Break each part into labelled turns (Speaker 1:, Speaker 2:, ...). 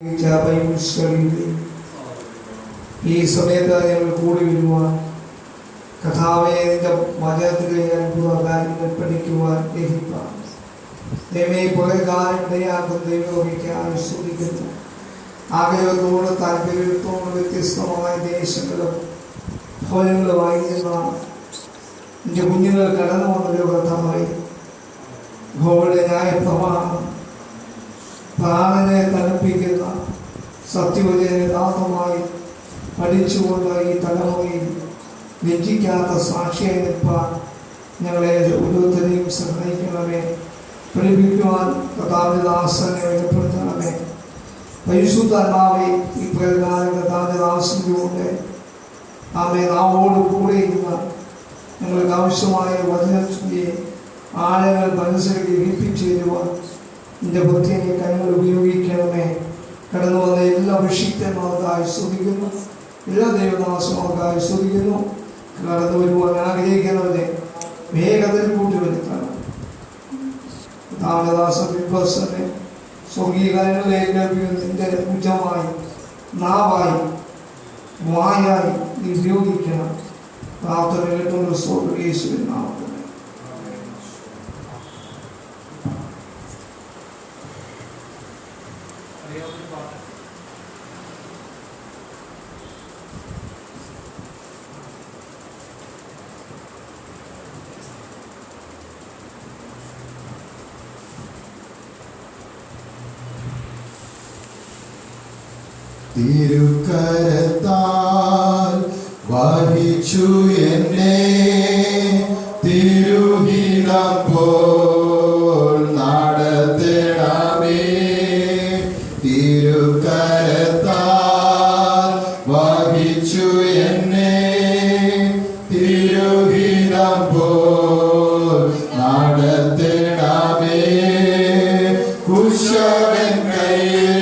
Speaker 1: ഈ സമയത്ത് ഞങ്ങൾ കൂടി വരുവാൻ കഥാവെ നിന്റെ വചനത്തിലെ അത്ഭുത കാര്യങ്ങൾ പഠിക്കുവാൻ ഗ്രഹിപ്പാൻ ദൈവമേ കുറെ കാലം ഇടയാക്കും ദൈവമൊക്കെ ആസ്വദിക്കുന്നു. ആഗ്രഹത്തോട് താല്പര്യത്തോട് വ്യത്യസ്തമായ ദേശങ്ങളും ഭവനങ്ങളുമായിരുന്ന എൻ്റെ കുഞ്ഞുങ്ങൾ കടന്നു വന്നൊരു കഥമായി ഭവയുടെ ന്യായപ്രമാണം പ്രാണനെ തണുപ്പിക്കുന്ന സത്യവചന യഥാർത്ഥമായി പഠിച്ചുകൊണ്ട് ഈ തലമുറയിൽ ലജ്ജിക്കാത്ത സാക്ഷിയായി നിൽപ്പാൻ ഞങ്ങളെ ഓരോരുത്തരെയും സഹായിക്കണമേ. പഠിപ്പിക്കുവാൻ കഥാവിദാസനെ ബലപ്പെടുത്തണമേ. പരിശുദ്ധാത്മാവെ ഈ പ്രകാരം കഥാവിദാസനോട് ആമേ നാവോട് കൂടെ ഇരുന്ന ഞങ്ങൾക്ക് ആവശ്യമായ വചനത്തിൻ്റെ ആഴങ്ങൾ മനസ്സിൽ ഗ്രഹിപ്പിച്ചു തരുവാൻ എൻ്റെ ഭക്തിയെ കൈകൾ ഉപയോഗിക്കണമേ. കടന്നു വന്ന എല്ലാ വിഷിക്തന്മാർക്ക് ആസ്വദിക്കുന്നു, എല്ലാ ദൈവദാസന്മാർക്ക് ആസ്വദിക്കുന്നു. കടന്നു വരുവാൻ ആഗ്രഹിക്കുന്നവരെ വേഗത്തിൽ കൂട്ടിവരുത്തണം. ദാസ വിഭസനെ സ്വർഗീകരണങ്ങളിലേക്ക് നിന്റെ ഉച്ചമായി നാവായി വായായി നീ ഉപയോഗിക്കണം. പ്രാർത്ഥന കേട്ടുള്ള യേശുവിൻ നാമത്തിൽ
Speaker 2: തിരുക്കരത്താൽ വഹിച്ചു എന്നെ തിരുഹിതം പോൽ നടത്തണമേ. തിരുക്കരത്താൽ വഹിച്ചു എന്നെ തിരുഹിതം പോൽ നടത്തണമേ. കുശവൻ കയ്യിൽ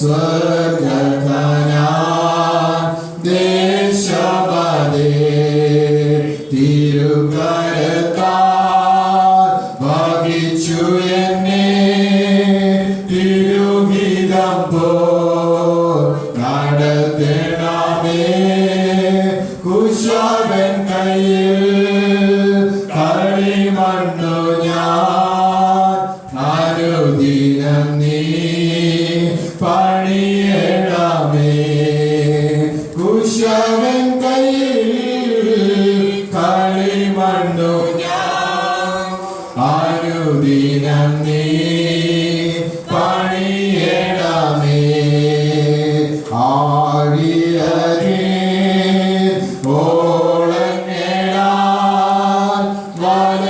Speaker 1: സ്വർഗ
Speaker 2: നടത്തണമേ കുശവൻ കയ്യിൽ കളിമണ്ണു ഞാൻ അനുദിനം നീ പണിയണമേ കുശവൻ കയ്യിൽ കളിമണ്ണു ഞാൻ അനുദിനം നീ പണിയണമേ ആഴിയരേ ഓളങ്ങേടാൻ വലഞ്ഞിടുമ്പോൾ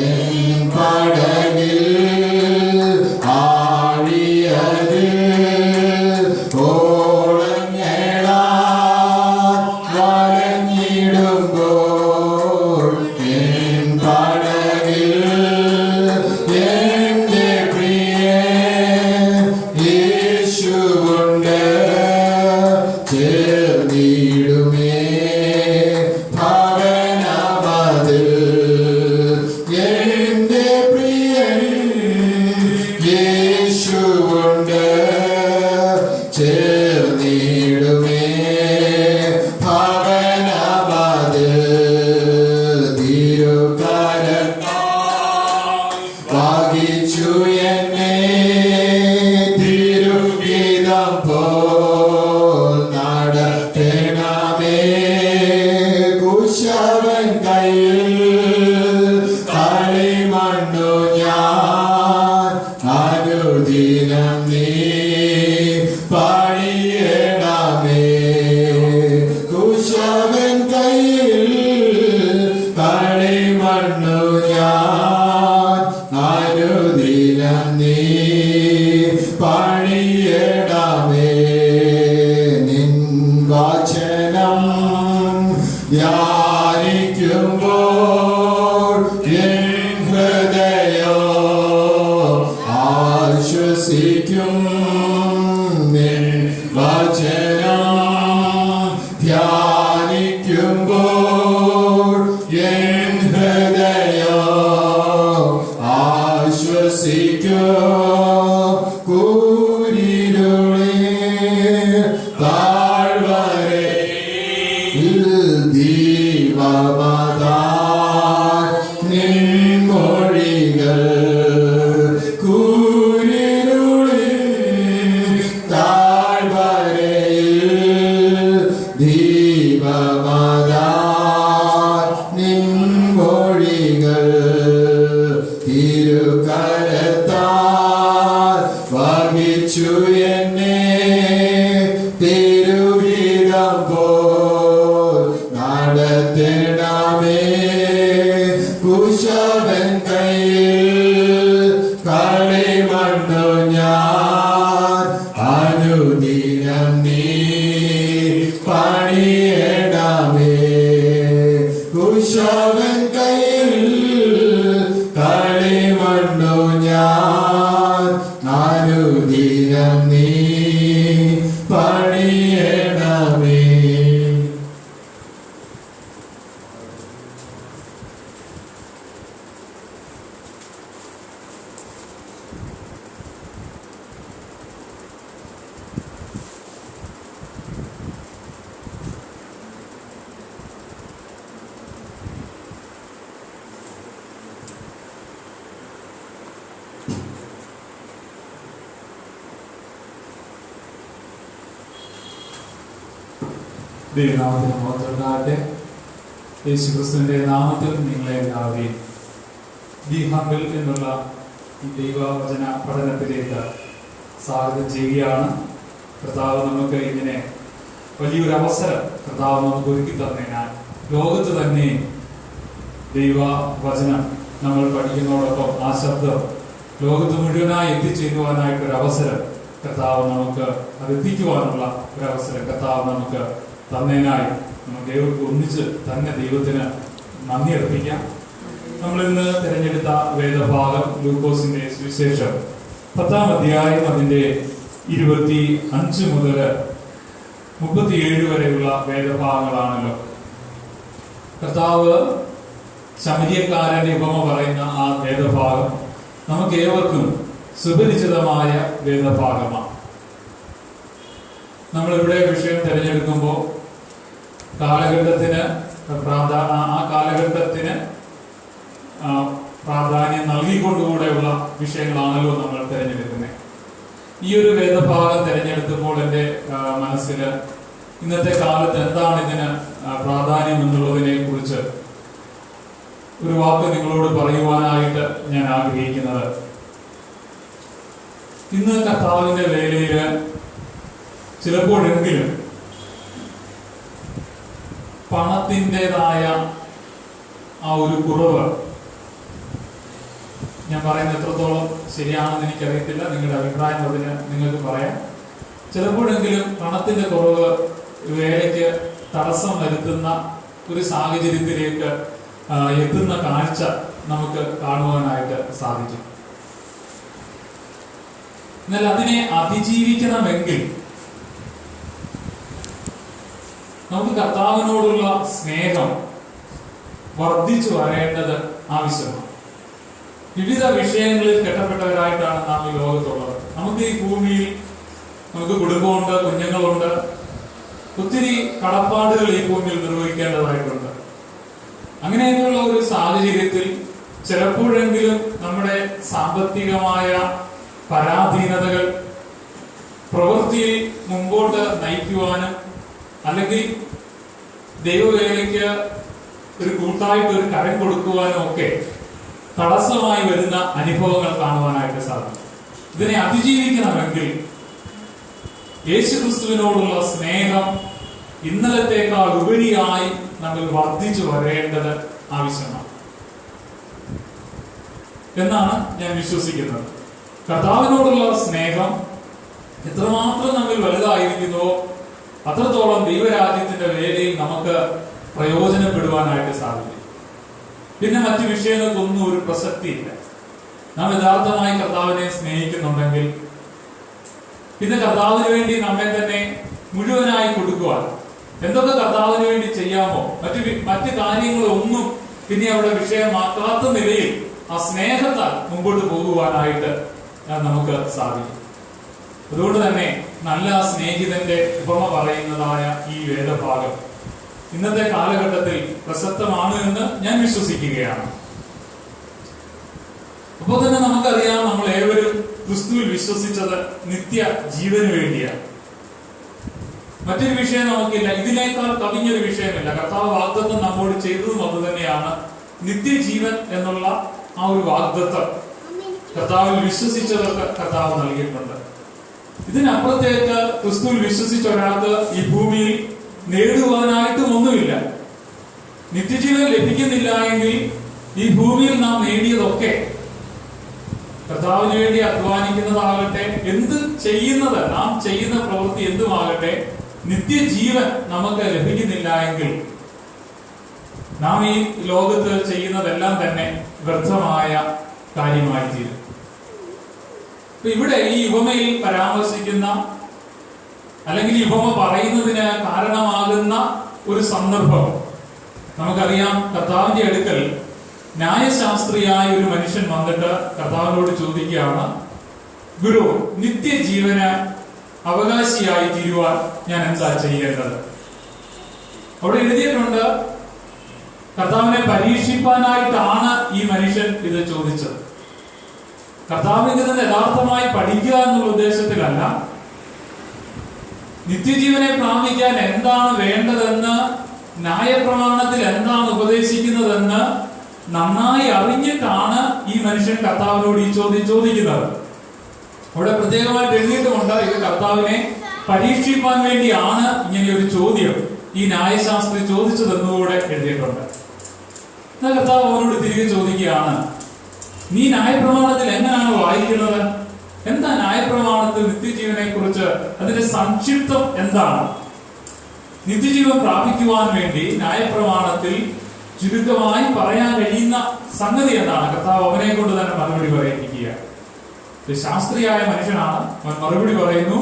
Speaker 2: എൻ പടകിൽ ആഴിയരേ ഓളങ്ങേടാൻ വലഞ്ഞിടുമ്പോൾ എൻ പടകിൽ എന്റെ പ്രിയൻ യേശുവുണ്ട് ചേർന്നിടുമേ ഭവനമതിൽ എന്റെ പ്രിയൻ യേശുവുണ്ട് ചേർന്നിടുമേ ഭവനമതിൽ തിരുകരത്താൽ വഹിച്ചു എന്നെ തിരുഗീതം പോൽ നടത്തണമേ കുശവൻ കയ്യിൽ കളിമണ്ണു ഞാൻ അനുദിനം നീ പണിയണമേ കുശവൻ കയ്യിൽ കളിമണ്ണു ഞാൻ അനുദിനം നീ പണിയണമേ നിൻ വചനം ധ്യാനിക്കുമ്പോൾ എൻ ഹൃദയം ആശ്വസിക്കും നിൻ വചനം ധ്യാനിക്കുമ്പോൾ എൻ ഹൃദയം ആശ്വസിക്കും കൂരിരുളേ താഴ്വരയിൽ ദീപമതാൽ നിൻമൊഴികൾ കൂരിരുളിൽ താഴ്വരയിൽ ദീപമതാൽ നിൻമൊഴികൾ തിരുകരത്താൽ വഹിച്ചു എന്നെ തിരുഗീതം പോൽ നടത്തണമേ കുശവൻ കയ്യിൽ കളിമണ്ണു ഞാൻ അനുദിനം നീ പണിയണമേ കുശവൻ കയ്യിൽ കളിമണ്ണു ഞാൻ അനുദിനം നീ പണിയണമേ
Speaker 3: ദൈവനാമത്തിന് മഹത്വമുണ്ടാകട്ടെ. യേശുക്രിസ്തുവിന്റെ നാമത്തിൽ നിങ്ങളെ എല്ലാവരെയും ബി ഹംബിൾ എന്നുള്ള ഈ ദൈവവചന പഠനത്തിലേക്ക് സ്വാഗതം ചെയ്യുകയാണ്. കർത്താവ് നമുക്ക് ഇങ്ങനെ വലിയൊരു അവസരം കർത്താവ് നമുക്ക് ഒരുക്കി തന്നതിനാൽ ലോകത്ത് തന്നെ ദൈവവചനം നമ്മൾ പഠിക്കുന്നതോടൊപ്പം ആ ശബ്ദം ലോകത്ത് മുഴുവനായി എത്തിച്ചേരുവാനായിട്ടൊരു അവസരം കർത്താവ് നമുക്ക് അത് എത്തിക്കുവാനുള്ള ഒരു അവസരം കർത്താവ് നമുക്ക് തന്നതിനായി നമുക്ക് ഏവർക്കും ഒന്നിച്ച് തന്നെ ദൈവത്തിന് നന്ദി അർപ്പിക്കാം. നമ്മൾ ഇന്ന് തിരഞ്ഞെടുത്ത വേദഭാഗം ലൂക്കോസിന്റെ സുവിശേഷം 10-ാം അധ്യായം അതിന്റെ 25 മുതൽ 37 വരെയുള്ള വേദഭാഗങ്ങളാണല്ലോ. കർത്താവ് ശമരിയക്കാരന്റെ ഉപമ പറയുന്ന ആ വേദഭാഗം നമുക്ക് ഏവർക്കും സുപരിചിതമായ വേദഭാഗമാണ്. നമ്മളിവിടെ വിഷയം തിരഞ്ഞെടുക്കുമ്പോൾ കാലഘട്ടത്തിന് ആ കാലഘട്ടത്തിന് പ്രാധാന്യം നൽകിക്കൊണ്ടുകൂടെയുള്ള വിഷയങ്ങളാണല്ലോ നമ്മൾ തിരഞ്ഞെടുക്കുന്നത്. ഈ ഒരു വേദഭാഗം തിരഞ്ഞെടുത്തപ്പോൾ എൻ്റെ മനസ്സിൽ ഇന്നത്തെ കാലത്ത് എന്താണ് ഇതിന് പ്രാധാന്യം എന്നുള്ളതിനെ കുറിച്ച് ഒരു വാക്ക് നിങ്ങളോട് പറയുവാനായിട്ട് ഞാൻ ആഗ്രഹിക്കുന്നത്, ഇന്ന് കർത്താവിന്റെ വേലയിൽ ചിലപ്പോഴെങ്കിലും പണത്തിൻ്റെതായ ആ ഒരു കുറവ്, ഞാൻ പറയുന്നത് എത്രത്തോളം ശരിയാണെന്ന് എനിക്കറിയത്തില്ല, നിങ്ങളുടെ അഭിപ്രായം അതിന് നിങ്ങൾക്ക് പറയാം. ചിലപ്പോഴെങ്കിലും പണത്തിന്റെ കുറവ് വേലയ്ക്ക് തടസ്സം വരുത്തുന്ന ഒരു സാഹചര്യത്തിലേക്ക് എത്തുന്ന കാഴ്ച നമുക്ക് കാണുവാനായിട്ട് സാധിക്കും. എന്നാൽ അതിനെ അതിജീവിക്കണമെങ്കിൽ നമുക്ക് കർത്താവിനോടുള്ള സ്നേഹം വർദ്ധിച്ചു വരേണ്ടത് ആവശ്യമാണ്. വിവിധ വിഷയങ്ങളിൽ കെട്ടപ്പെട്ടവരായിട്ടാണ് നാം ഈ ലോകത്തുള്ളത്. നമുക്ക് ഈ ഭൂമിയിൽ നമുക്ക് കുടുംബമുണ്ട്, കുഞ്ഞുങ്ങളുണ്ട്, ഒത്തിരി കടപ്പാടുകൾ ഈ ഭൂമിയിൽ നിർവഹിക്കേണ്ടതായിട്ടുണ്ട്. അങ്ങനെയൊക്കെയുള്ള ഒരു സാഹചര്യത്തിൽ ചിലപ്പോഴെങ്കിലും നമ്മുടെ സാമ്പത്തികമായ പരാധീനതകൾ പ്രവൃത്തിയിൽ മുമ്പോട്ട് നയിക്കുവാനും അല്ലെങ്കിൽ ദൈവവേലയ്ക്ക് ഒരു കൂട്ടായിട്ട് ഒരു കരം കൊടുക്കുവാനും ഒക്കെ തടസ്സമായി വരുന്ന അനുഭവങ്ങൾ കാണുവാനായിട്ട് സാധിക്കും. ഇതിനെ അതിജീവിക്കണമെങ്കിൽ യേശുക്രിസ്തുവിനോടുള്ള സ്നേഹം ഇന്നലത്തേക്കാൾ ഉപരിയായി നമ്മൾ വർദ്ധിച്ചു വരേണ്ടത് ആവശ്യമാണ് എന്നാണ് ഞാൻ വിശ്വസിക്കുന്നത്. കർത്താവിനോടുള്ള സ്നേഹം എത്രമാത്രം നമ്മൾ വലുതായിരിക്കുന്നുവോ അത്രത്തോളം ദൈവരാജ്യത്തിന്റെ വേലയിൽ നമുക്ക് പ്രയോജനപ്പെടുവാനായിട്ട് സാധിക്കും. പിന്നെ മറ്റു വിഷയങ്ങൾക്കൊന്നും ഒരു പ്രസക്തിയില്ല. നാം യഥാർത്ഥമായി കർത്താവിനെ സ്നേഹിക്കുന്നുണ്ടെങ്കിൽ പിന്നെ കർത്താവിന് വേണ്ടി നമ്മെ തന്നെ മുഴുവനായി കൊടുക്കുവാൻ, എന്തൊക്കെ കർത്താവിന് വേണ്ടി ചെയ്യാമോ മറ്റു കാര്യങ്ങളൊന്നും പിന്നെ അവിടെ വിഷയമാക്കാത്ത നിലയിൽ ആ സ്നേഹത്താൽ മുമ്പോട്ട് പോകുവാനായിട്ട് നമുക്ക് സാധിക്കും. അതുകൊണ്ട് തന്നെ നല്ല സ്നേഹിതന്റെ ഉപമ പറയുന്നതായ ഈ വേദഭാഗം ഇന്നത്തെ കാലഘട്ടത്തിൽ പ്രസക്തമാണ് എന്ന് ഞാൻ വിശ്വസിക്കുകയാണ്. അപ്പോൾ തന്നെ നമുക്കറിയാം, നമ്മൾ ഏവരും ക്രിസ്തുവിൽ വിശ്വസിച്ചത് നിത്യ ജീവന് വേണ്ടിയാണ്. മറ്റൊരു വിഷയം നമുക്കില്ല, ഇതിനേക്കാൾ കവിഞ്ഞൊരു വിഷയമില്ല. കർത്താവ് വാഗ്ദത്തം നമ്മോട് ചെയ്തതും അത് തന്നെയാണ്. നിത്യജീവൻ എന്നുള്ള ആ ഒരു വാഗ്ദത്തം കർത്താവിൽ വിശ്വസിച്ചവർക്ക് കർത്താവ് നൽകിയിട്ടുണ്ട്. ഇതിനപ്പുറത്തേക്ക് ക്രിസ്തുവിൽ വിശ്വസിച്ച ഒരാൾക്ക് ഈ ഭൂമിയിൽ നേടുവാനായിട്ടും ഒന്നുമില്ല. നിത്യജീവൻ ലഭിക്കുന്നില്ല എങ്കിൽ ഈ ഭൂമിയിൽ നാം നേടിയതൊക്കെ, കർത്താവിന് വേണ്ടി അധ്വാനിക്കുന്നതാകട്ടെ, എന്ത് ചെയ്യുന്നത്, നാം ചെയ്യുന്ന പ്രവൃത്തി എന്തുമാകട്ടെ, നിത്യജീവൻ നമുക്ക് ലഭിക്കുന്നില്ല എങ്കിൽ നാം ഈ ലോകത്ത് ചെയ്യുന്നതെല്ലാം തന്നെ വ്യർത്ഥമായ കാര്യമായി തീരും. ഇവിടെ ഈ ഉപമയിൽ പരാമർശിക്കുന്ന അല്ലെങ്കിൽ ഈ ഉപമ പറയുന്നതിന് കാരണമാകുന്ന ഒരു സന്ദർഭം നമുക്കറിയാം. കർത്താവിന്റെ അടുക്കൽ ന്യായശാസ്ത്രിയായ ഒരു മനുഷ്യൻ വന്നിട്ട് കർത്താവിനോട് ചോദിക്കുകയാണ്, ഗുരു, നിത്യജീവന് അവകാശിയായി തീരുവാൻ ഞാൻ എന്താ ചെയ്യേണ്ടത്? അവിടെ എഴുതിയിട്ടുണ്ട്, കർത്താവിനെ പരീക്ഷിപ്പാനായിട്ടാണ് ഈ മനുഷ്യൻ ഇത് ചോദിച്ചത്. കർത്താവിൽ നിന്ന് യഥാർത്ഥമായി പഠിക്കുക എന്നുള്ള ഉദ്ദേശത്തിലല്ല, നിത്യജീവനെ പ്രാപിക്കാൻ എന്താണ് വേണ്ടതെന്ന്, ന്യായപ്രമാണത്തിൽ എന്താണ് ഉപദേശിക്കുന്നതെന്ന് നന്നായി അറിഞ്ഞിട്ടാണ് ഈ മനുഷ്യൻ കർത്താവിനോട് ഈ ചോദ്യം ചോദിക്കുന്നത്. അവിടെ പ്രത്യേകമായിട്ട് എഴുതിയിട്ടുമുണ്ട്, ഇത് കർത്താവിനെ പരീക്ഷിപ്പാൻ വേണ്ടിയാണ് ഇങ്ങനെ ഒരു ചോദ്യം ഈ ന്യായശാസ്ത്രി ചോദിച്ചതെന്നുകൂടെ എഴുതിയിട്ടുണ്ട്. കർത്താവ് അവരോട് തിരികെ ചോദിക്കുകയാണ്, നീ ന്യായപ്രമാണത്തിൽ എങ്ങനെയാണ് വായിക്കുന്നത്? എന്താ ന്യായപ്രമാണത്തിൽ നിത്യജീവനെ കുറിച്ച് അതിന്റെ സംക്ഷിപ്തം എന്താണ്? നിത്യജീവൻ പ്രാപിക്കുവാൻ വേണ്ടി ന്യായപ്രമാണത്തിൽ ചുരുക്കമായി പറയാൻ കഴിയുന്ന സംഗതി എന്താണ്? കർത്താവ് അവനെ കൊണ്ട് തന്നെ മറുപടി പറയിപ്പിക്കുക. ശാസ്ത്രിയായ മനുഷ്യനാണ്. അവൻ മറുപടി പറയുന്നു,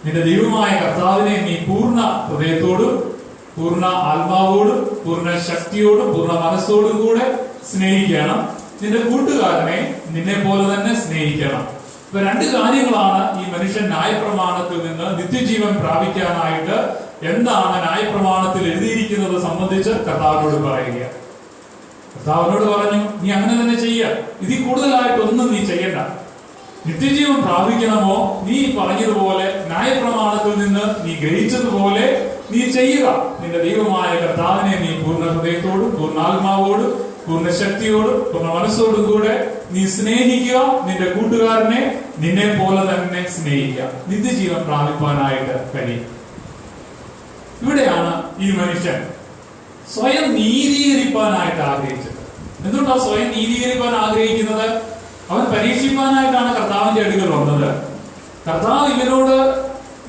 Speaker 3: നിന്റെ ദൈവമായ കർത്താവിനെ നീ പൂർണ്ണ ഹൃദയത്തോടും പൂർണ്ണ ആത്മാവോടും പൂർണ്ണ ശക്തിയോടും പൂർണ്ണ മനസ്സോടും കൂടെ സ്നേഹിക്കണം. നിന്റെ കൂട്ടുകാരനെ നിന്നെ പോലെ തന്നെ സ്നേഹിക്കണം. ഇപ്പൊ രണ്ട് കാര്യങ്ങളാണ് ഈ മനുഷ്യൻ ന്യായപ്രമാണത്തിൽ നിന്ന് നിത്യജീവൻ പ്രാപിക്കാനായിട്ട് എന്താണ് ന്യായപ്രമാണത്തിൽ എഴുതിയിരിക്കുന്നത് സംബന്ധിച്ച് കർത്താവിനോട് പറയുക. കർത്താവിനോട് പറഞ്ഞു, നീ അങ്ങനെ തന്നെ ചെയ്യുക, ഇതിൽ കൂടുതലായിട്ടൊന്നും നീ ചെയ്യണ്ട. നിത്യജീവൻ പ്രാപിക്കണമോ, നീ പറഞ്ഞതുപോലെ ന്യായപ്രമാണത്തിൽ നിന്ന് നീ ഗ്രഹിച്ചതുപോലെ നീ ചെയ്യുക. നിന്റെ ദൈവമായ കർത്താവിനെ നീ പൂർണ്ണ ഹൃദയത്തോടും പൂർണ്ണാത്മാവോടും പൂർണ്ണ ശക്തിയോടും പൂർണ്ണ മനസ്സോടും കൂടെ നീ സ്നേഹിക്കുക. നിന്റെ കൂട്ടുകാരനെ നിന്നെ പോലെ തന്നെ സ്നേഹിക്കുക. നിത്യജീവൻ പ്രാപിക്കാനായിട്ട് കഴിയും. ഇവിടെയാണ് ഈ മനുഷ്യൻ സ്വയം നീതീകരിക്കാനായിട്ട് ആഗ്രഹിച്ചത്. എന്തുകൊണ്ടാണ് സ്വയം നീതീകരിക്കാൻ ആഗ്രഹിക്കുന്നത്? അവൻ പരീക്ഷിക്കാനായിട്ടാണ് കർത്താവിന്റെ അടുക്കൽ വന്നത്. കർത്താവ് ഇവനോട്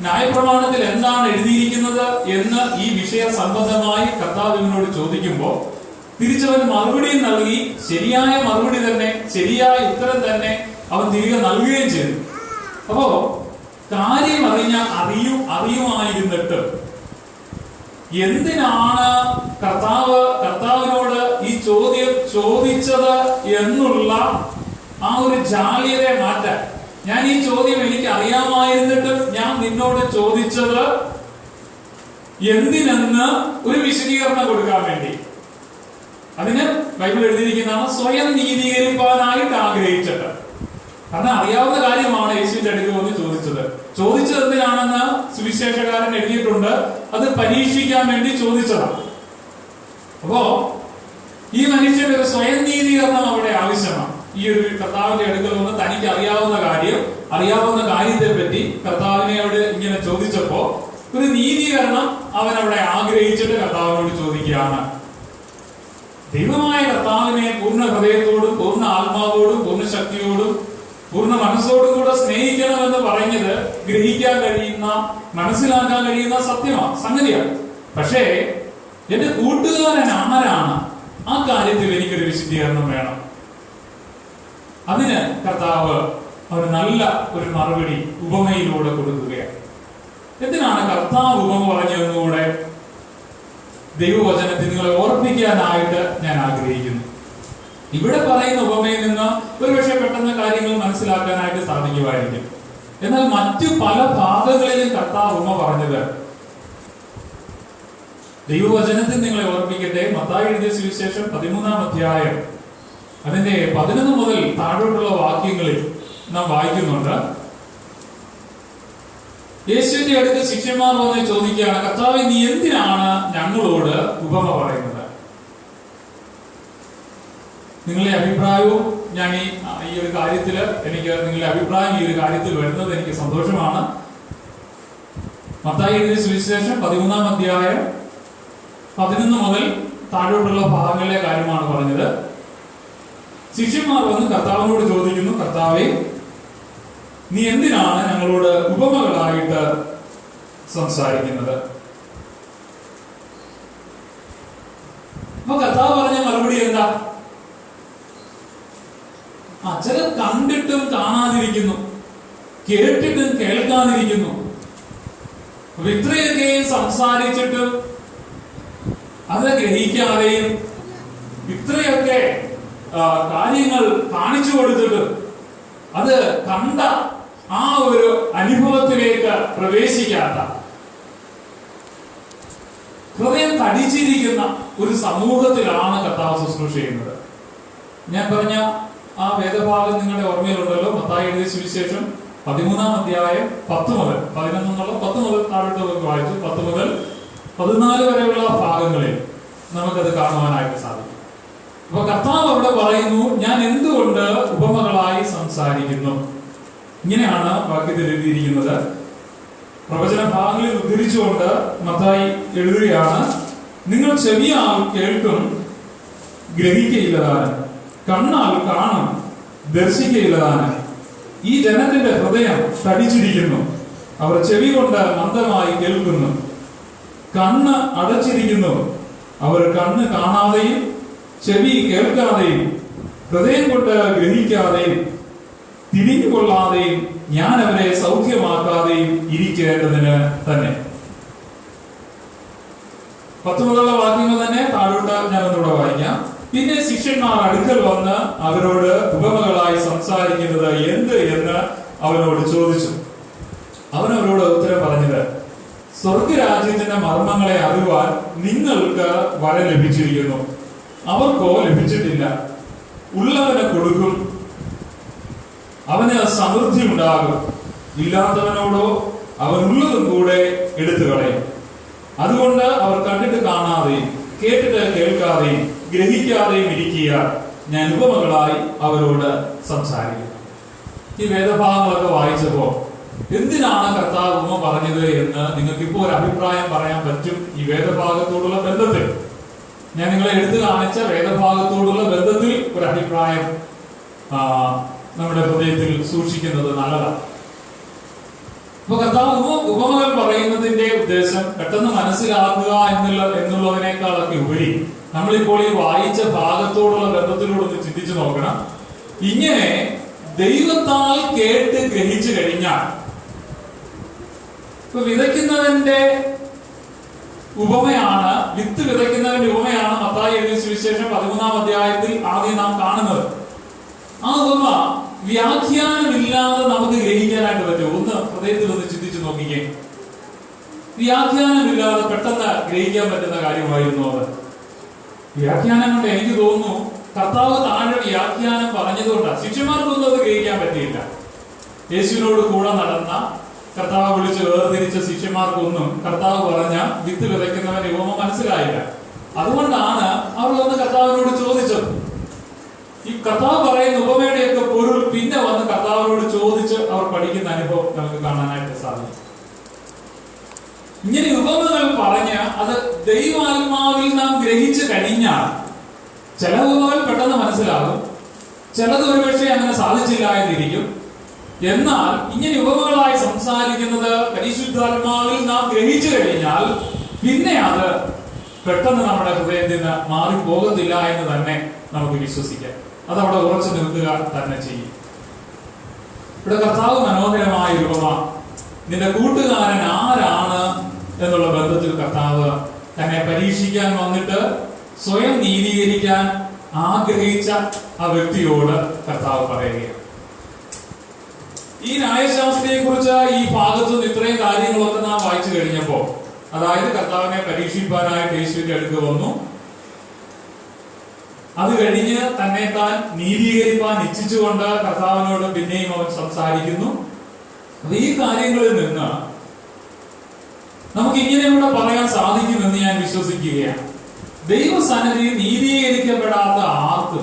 Speaker 3: ന്യായപ്രമാണത്തിൽ എന്താണ് എഴുതിയിരിക്കുന്നത് എന്ന് ഈ വിഷയ സംബന്ധമായി കർത്താവ് ഇവനോട് ചോദിക്കുമ്പോൾ തിരിച്ചവൻ മറുപടിയും നൽകി. ശരിയായ മറുപടി തന്നെ, ശരിയായ ഉത്തരം തന്നെ അവൻ തിരികെ നൽകുകയും ചെയ്തു. അപ്പോ കാര്യം അറിയുമായിരുന്നിട്ട് എന്തിനാണ് കർത്താവിനോട് ഈ ചോദ്യം ചോദിച്ചത് എന്നുള്ള ആ ഒരു ജാള്യതയെ മാറ്റാൻ, ഞാൻ ഈ ചോദ്യം എനിക്ക് അറിയാമായിരുന്നിട്ടും ഞാൻ നിന്നോട് ചോദിച്ചത് എന്തിനെന്ന് ഒരു വിശദീകരണം കൊടുക്കാൻ വേണ്ടി. അതിന് ബൈബിൾ എഴുതിയിരിക്കുന്നതാണ് സ്വയം നീതീകരിക്കാനായിട്ട് ആഗ്രഹിച്ചിട്ട്. കാരണം അറിയാവുന്ന കാര്യമാണ് യേശുവിന്റെ അടുത്ത് വന്ന് ചോദിച്ചത് എന്തിനാണെന്ന് സുവിശേഷകാരൻ എഴുതിയിട്ടുണ്ട്. അത് പരീക്ഷിക്കാൻ വേണ്ടി ചോദിച്ചതാണ്. അപ്പോ ഈ മനുഷ്യന്റെ ഒരു സ്വയം നീതീകരണം അവിടെ ആവശ്യമാണ്. ഈ ഒരു കർത്താവിന്റെ അടുക്കൽ വന്ന് തനിക്ക് അറിയാവുന്ന കാര്യത്തെ പറ്റി കർത്താവിനെ അവിടെ ഇങ്ങനെ ചോദിച്ചപ്പോ ഒരു നീതീകരണം അവൻ അവിടെ ആഗ്രഹിച്ചിട്ട് കർത്താവിനോട് ചോദിക്കുകയാണ്. ദൈവമായ കർത്താവിനെ പൂർണ്ണ ഹൃദയത്തോടും പൂർണ്ണ ആത്മാവോടും പൂർണ്ണ ശക്തിയോടും പൂർണ്ണ മനസ്സോടും കൂടെ സ്നേഹിക്കണമെന്ന് പറഞ്ഞത് ഗ്രഹിക്കാൻ കഴിയുന്ന, മനസ്സിലാക്കാൻ കഴിയുന്ന സംഗതിയാണ്. പക്ഷേ എന്റെ കൂട്ടുകാരൻ ആരാണ്? ആ കാര്യത്തിൽ എനിക്കൊരു വിശദീകരണം വേണം. അതിന് കർത്താവ് ഒരു നല്ല ഒരു മറുപടി ഉപമയിലൂടെ കൊടുക്കുകയാണ്. എന്തിനാണ് കർത്താവ് ഉപമ പറഞ്ഞതെന്നുകൂടെ ദൈവവചനത്തിൽ നിങ്ങളെ ഓർപ്പിക്കാനായിട്ട് ഞാൻ ആഗ്രഹിക്കുന്നു. ഇവിടെ പറയുന്ന ഉപമയിൽ നിന്ന് ഒരുപക്ഷെ പെട്ടെന്ന് കാര്യങ്ങൾ മനസ്സിലാക്കാനായിട്ട് സാധിക്കുമായിരിക്കും. എന്നാൽ മറ്റു പല ഭാഗങ്ങളിലും കർത്താവ് ഉപമ പറഞ്ഞത് ദൈവവചനത്തിൽ നിങ്ങളെ ഓർപ്പിക്കട്ടെ. മത്തായി എഴുതിയ സുവിശേഷം 13-ാം അധ്യായം അതിന്റെ 11 മുതൽ താഴോട്ടുള്ള വാക്യങ്ങളിൽ നാം വായിക്കുന്നുണ്ട്. യേശുവിന്റെ അടുത്ത് ശിഷ്യന്മാർ വന്ന് ചോദിക്കുകയാണ്, കർത്താവേ, നീ എന്തിനാണ് ഞങ്ങളോട് ഉപമ പറയുന്നത്? നിങ്ങളുടെ അഭിപ്രായവും ഞാൻ ഈ ഒരു കാര്യത്തിൽ നിങ്ങളുടെ അഭിപ്രായം ഈ ഒരു കാര്യത്തിൽ വരുന്നത് എനിക്ക് സന്തോഷമാണ്. മത്തായി എഴുതിയ സുവിശേഷം 13-ാം അധ്യായം 11 മുതൽ താഴോട്ടുള്ള ഭാഗങ്ങളിലെ കാര്യമാണ് പറഞ്ഞത്. ശിഷ്യന്മാർ വന്ന് കർത്താവിനോട് ചോദിക്കുന്നു, കർത്താവേ, നീ എന്തിനാണ് ഞങ്ങളോട് ഉപമകളായിട്ട് സംസാരിക്കുന്നത്? അപ്പൊ കർത്താവ് പറഞ്ഞ മറുപടി എന്താ? ചിലർ കണ്ടിട്ടും കാണാതിരിക്കുന്നു, കേട്ടിട്ടും കേൾക്കാതിരിക്കുന്നു. ഇത്രയൊക്കെ സംസാരിച്ചിട്ടും അത് ഗ്രഹിക്കാതെയും ഇത്രയൊക്കെ കാര്യങ്ങൾ കാണിച്ചു കൊടുത്തിട്ട് അത് കണ്ട ആ ഒരു അനുഭവത്തിലേക്ക് പ്രവേശിക്കാത്ത, ഹൃദയം തടിച്ചിരിക്കുന്ന ഒരു സമൂഹത്തിലാണ് കർത്താവ് ശുശ്രൂഷ ചെയ്യുന്നത്. ഞാൻ പറഞ്ഞ ആ വേദഭാഗം നിങ്ങളുടെ ഓർമ്മയിലുണ്ടല്ലോ. മത്തായി എഴുതിയ സുവിശേഷം 13-ാം അധ്യായം 10 മുതൽ 10 മുതൽ താഴോട്ട് വായിച്ചു 10 മുതൽ 14 വരെയുള്ള ഭാഗങ്ങളിൽ നമുക്കത് കാണുവാനായിട്ട് സാധിക്കും. അപ്പൊ കർത്താവ് അവിടെ പറയുന്നു, ഞാൻ എന്തുകൊണ്ട് ഉപമകളായി സംസാരിക്കുന്നു? ഇങ്ങനെയാണ് വാക്യത്തിൽ എഴുതിയിരിക്കുന്നത്. പ്രവചന ഭാഗങ്ങളിൽ ഉദ്ധരിച്ചുകൊണ്ട് മത്തായി എഴുതുകയാണ്, നിങ്ങൾ ചെവിയാൽ കേൾക്കും, ഗ്രഹിക്കയില്ലതാനും, കണ്ണാൽ കാണും, ദർശിക്കയില്ലതാനും. ഈ ജനത്തിന്റെ ഹൃദയം തടിച്ചിരിക്കുന്നു. അവർ ചെവി കൊണ്ട് മന്ദമായി കേൾക്കുന്നു, കണ്ണ് അടച്ചിരിക്കുന്നു. അവർ കണ്ണ് കാണാതെയും ചെവി കേൾക്കാതെയും ഹൃദയം കൊണ്ട് ഗ്രഹിക്കാതെയും തിരിഞ്ഞുകൊള്ളാതെയും ഞാൻ അവരെ സൗഖ്യമാക്കാതെയും ഇരിക്കേണ്ടതിന് തന്നെ. 10 മുതലുള്ള വാക്യങ്ങൾ തന്നെ താഴോട്ട് ഞാനൊന്നുകൂടെ വായിക്കാം. പിന്നെ ശിഷ്യന്മാർ അടുക്കൽ വന്ന് അവരോട് ഉപമകളായി സംസാരിക്കുന്നത് എന്ത് എന്ന് അവനോട് ചോദിച്ചു. അവനവരോട് ഉത്തരം പറഞ്ഞത്, സ്വർഗരാജ്യത്തിന്റെ മർമ്മങ്ങളെ അറിയുവാൻ നിങ്ങൾക്ക് വരം ലഭിച്ചിരിക്കുന്നു, അവർക്കോ ലഭിച്ചിട്ടില്ല. ഉള്ളവന് കൊടുക്കും, അവന് സമൃദ്ധി ഉണ്ടാകും. ഇല്ലാത്തവനോടോ അവനുള്ളതും കൂടെ എടുത്തു കളയും. അതുകൊണ്ട് അവർ കണ്ടിട്ട് കാണാതെയും കേട്ടിട്ട് കേൾക്കാതെയും ഗ്രഹിക്കാതെയും ഇരിക്കുക. ഞാൻ ഉപമകളായി അവരോട് സംസാരിക്കുന്നു. ഈ വേദഭാഗങ്ങളൊക്കെ വായിച്ചപ്പോ എന്തിനാണ് കർത്താവ് ഉപമ പറഞ്ഞത് എന്ന് നിങ്ങൾക്ക് ഇപ്പോൾ ഒരു അഭിപ്രായം പറയാൻ പറ്റും. ഈ വേദഭാഗത്തോടുള്ള ബന്ധത്തിൽ ഞാൻ നിങ്ങളെ എടുത്തു കാണിച്ച വേദഭാഗത്തോടുള്ള ബന്ധത്തിൽ ഒരു അഭിപ്രായം നമ്മുടെ ഹൃദയത്തിൽ സൂക്ഷിക്കുന്നത് നല്ലതാണ്. അപ്പൊ കർത്താവ് ഉപമകൾ പറയുന്നതിന്റെ ഉദ്ദേശം പെട്ടെന്ന് മനസ്സിലാക്കുക എന്നുള്ളതിനേക്കാളൊക്കെ ഉപരി നമ്മളിപ്പോൾ ഈ വായിച്ച ഭാഗത്തോടുള്ള ബന്ധത്തിലൂടെ ഒന്ന് ചിന്തിച്ചു നോക്കണം. ഇങ്ങനെ ദൈവത്താൽ കേട്ട് ഗ്രഹിച്ചു കഴിഞ്ഞാൽ, ഇപ്പൊ വിതയ്ക്കുന്നവന്റെ ഉപമയാണ്, വിത്ത് വിതയ്ക്കുന്നവന്റെ ഉപമയാണ് മത്തായി എഴുതിയ സുവിശേഷം 13-ാം അധ്യായത്തിൽ ആദ്യം നാം കാണുന്നത്. ആ ഉപമ വ്യാഖ്യാനമില്ലാതെ നമുക്ക് ഗ്രഹിക്കാനായിട്ട് പറ്റും. ഒന്ന് ഹൃദയത്തിൽ ഒന്ന് ചിന്തിച്ചു നോക്കിക്കേ. വ്യാഖ്യാനമില്ലാതെ പെട്ടെന്ന് ഗ്രഹിക്കാൻ പറ്റുന്ന കാര്യമായിരുന്നു അത്. വ്യാഖ്യാനം കൊണ്ട് എനിക്ക് തോന്നുന്നു കർത്താവ് താഴെ വ്യാഖ്യാനം പറഞ്ഞതുകൊണ്ടാണ് ശിഷ്യന്മാർക്കൊന്നും അത് ഗ്രഹിക്കാൻ പറ്റിയില്ല. യേശുവിനോട് കൂടെ നടന്ന കർത്താവ് വിളിച്ച് വേർതിരിച്ച ശിഷ്യന്മാർക്കൊന്നും കർത്താവ് പറഞ്ഞ വിത്ത് വിതയ്ക്കുന്നവന്റെ ഉപമ മനസ്സിലായില്ല. അതുകൊണ്ടാണ് അവർ വന്ന് കർത്താവിനോട് ചോദിച്ചത്. ഈ കർത്താവ് പറയുന്ന ഉപമയുടെയൊക്കെ പൊരുൾ പിന്നെ വന്ന് കർത്താവിനോട് ചോദിച്ച് അവർ പഠിക്കുന്ന അനുഭവം നമുക്ക് കാണാനായിട്ട് സാധിക്കും. ഇങ്ങനെ ഉപമകൾ പറഞ്ഞ് അത് ദൈവാത്മാവിൽ നാം ഗ്രഹിച്ചു കഴിഞ്ഞാൽ ചില ഉപമകൾ പെട്ടെന്ന് മനസ്സിലാകും, ചിലത് ഒരുപക്ഷെ അങ്ങനെ സാധിച്ചില്ല എന്നിരിക്കും. എന്നാൽ ഇങ്ങനെ ഉപമകളായി സംസാരിക്കുന്നത് പരിശുദ്ധാത്മാവിൽ നാം ഗ്രഹിച്ചു കഴിഞ്ഞാൽ പിന്നെ അത് പെട്ടെന്ന് നമ്മുടെ ഹൃദയത്തിൽ നിന്ന് മാറിപ്പോകത്തില്ല എന്ന് തന്നെ നമുക്ക് വിശ്വസിക്കാം. അതവിടെ ഉറച്ചു നിൽക്കുക തന്നെ ചെയ്യും. ഇവിടെ കർത്താവ് മനോഹരമായ ഉപമ, നിന്റെ കൂട്ടുകാരൻ ആരാണ് എന്നുള്ള ബന്ധത്തിൽ കർത്താവ് തന്നെ പരീക്ഷിക്കാൻ വന്നിട്ട് സ്വയം നീതീകരിക്കാൻ ആഗ്രഹിച്ച ആ വ്യക്തിയോട് കർത്താവ് പറയുകയാണ്. ഈ ന്യായശാസ്ത്രത്തെ കുറിച്ച് ഈ ഭാഗത്തുനിന്ന് ഇത്രയും കാര്യങ്ങളൊക്കെ നാം വായിച്ചു കഴിഞ്ഞപ്പോ, അതായത് കർത്താവിനെ പരീക്ഷിക്കാനായിട്ട് യേശുവിന്റെ അടുത്ത് വന്നു, അത് കഴിഞ്ഞ് തന്നെ താൻ നീതീകരിക്കാൻ ഇച്ഛിച്ചുകൊണ്ട് കർത്താവിനോട് പിന്നെയും അവൻ സംസാരിക്കുന്നു. അപ്പൊ ഈ കാര്യങ്ങളിൽ നിന്ന് നമുക്ക് ഇങ്ങനെയൂടെ പറയാൻ സാധിക്കുമെന്ന് ഞാൻ വിശ്വസിക്കുകയാണ്. ദൈവസന്നിധിയിൽ നീതീകരിക്കപ്പെടാത്ത ആർക്ക്,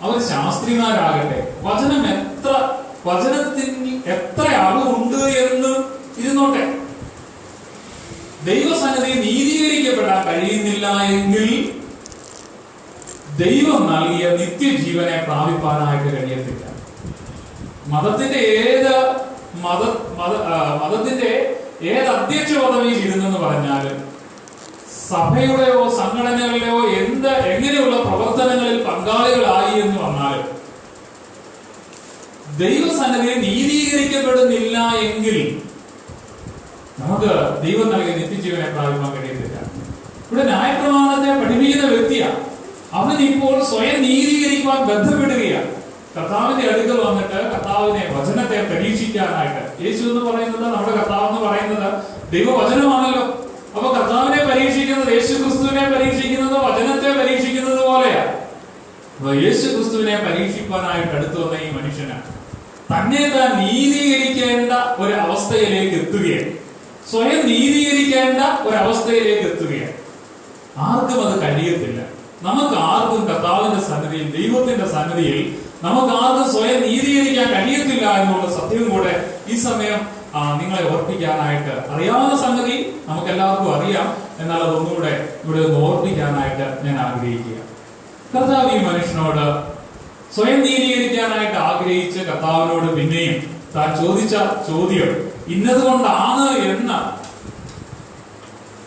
Speaker 3: അവർ ശാസ്ത്രിമാരാകട്ടെ, വചനത്തിന് എത്ര അറിവുണ്ട് എന്ന് ഇരുന്നോട്ടെ, ദൈവസന്നിധിയിൽ നീതീകരിക്കപ്പെടാൻ കഴിയുന്നില്ല എങ്കിൽ ദൈവം നൽകിയ നിത്യജീവനെ പ്രാപിപ്പാനായിട്ട് കഴിയത്തില്ല. മതത്തിന്റെ ഏത് അധ്യക്ഷ പദവിയിൽ ഇരുന്നെന്ന് പറഞ്ഞാലും, സഭയുടെയോ സംഘടനകളുടെയോ എങ്ങനെയുള്ള പ്രവർത്തനങ്ങളിൽ പങ്കാളികളായി എന്ന് വന്നാലും, ദൈവസന്നിധിയിൽ നീതീകരിക്കപ്പെടുന്നില്ല എങ്കിൽ നമുക്ക് ദൈവം നൽകിയ നിത്യജീവനെ പ്രാപിക്കാൻ കഴിയത്തില്ല. ഇവിടെ ന്യായപ്രമാണത്തെ പഠിപ്പിക്കുന്ന വ്യക്തിയാണ്. അവൻ ഇപ്പോൾ സ്വയം നീതീകരിക്കാൻ ബന്ധപ്പെടുകയാണ്. കർത്താവിന്റെ അടുക്കൽ വന്നിട്ട് കർത്താവിനെ വചനത്തെ പരീക്ഷിക്കാനായിട്ട്, യേശു എന്ന് പറയുന്നത്, നമ്മുടെ കർത്താവ് എന്ന് പറയുന്നത് ദൈവവചനമാണല്ലോ. അപ്പൊ കർത്താവിനെ പരീക്ഷിക്കുന്നത്, യേശു ക്രിസ്തുവിനെ പരീക്ഷിക്കുന്നത് വചനത്തെ പരീക്ഷിക്കുന്നത് പോലെയാണ്. യേശു ക്രിസ്തുവിനെ പരീക്ഷിക്കാനായിട്ട് അടുത്തു വന്ന ഈ മനുഷ്യന് തന്നെ താൻ നീതീകരിക്കേണ്ട ഒരു അവസ്ഥയിലേക്ക് എത്തുകയാണ്. സ്വയം നീതീകരിക്കേണ്ട ഒരവസ്ഥയിലേക്ക് എത്തുകയാണ്. ആർക്കും അത് കഴിയത്തില്ല. നമുക്ക് ആർക്കും കർത്താവിന്റെ സന്നിധിയിൽ, ദൈവത്തിന്റെ സന്നിധിയിൽ നമുക്ക് ആർക്കും സ്വയം നീതീകരിക്കാൻ കഴിയത്തില്ല എന്നുള്ള സത്യവും കൂടെ ഈ സമയം നിങ്ങളെ ഓർപ്പിക്കാനായിട്ട്, അറിയാവുന്ന സംഗതി നമുക്ക് എല്ലാവർക്കും അറിയാം, എന്നാൽ അതൊന്നുകൂടെ ഇവിടെ ഒന്ന് ഓർപ്പിക്കാനായിട്ട് ഞാൻ ആഗ്രഹിക്കുക. കർത്താവ് ഈ മനുഷ്യനോട് സ്വയം നീതീകരിക്കാനായിട്ട് ആഗ്രഹിച്ച് കർത്താവിനോട് പിന്നെയും താൻ ചോദിച്ച ചോദ്യം ഇന്നതുകൊണ്ടാണ് എന്ന്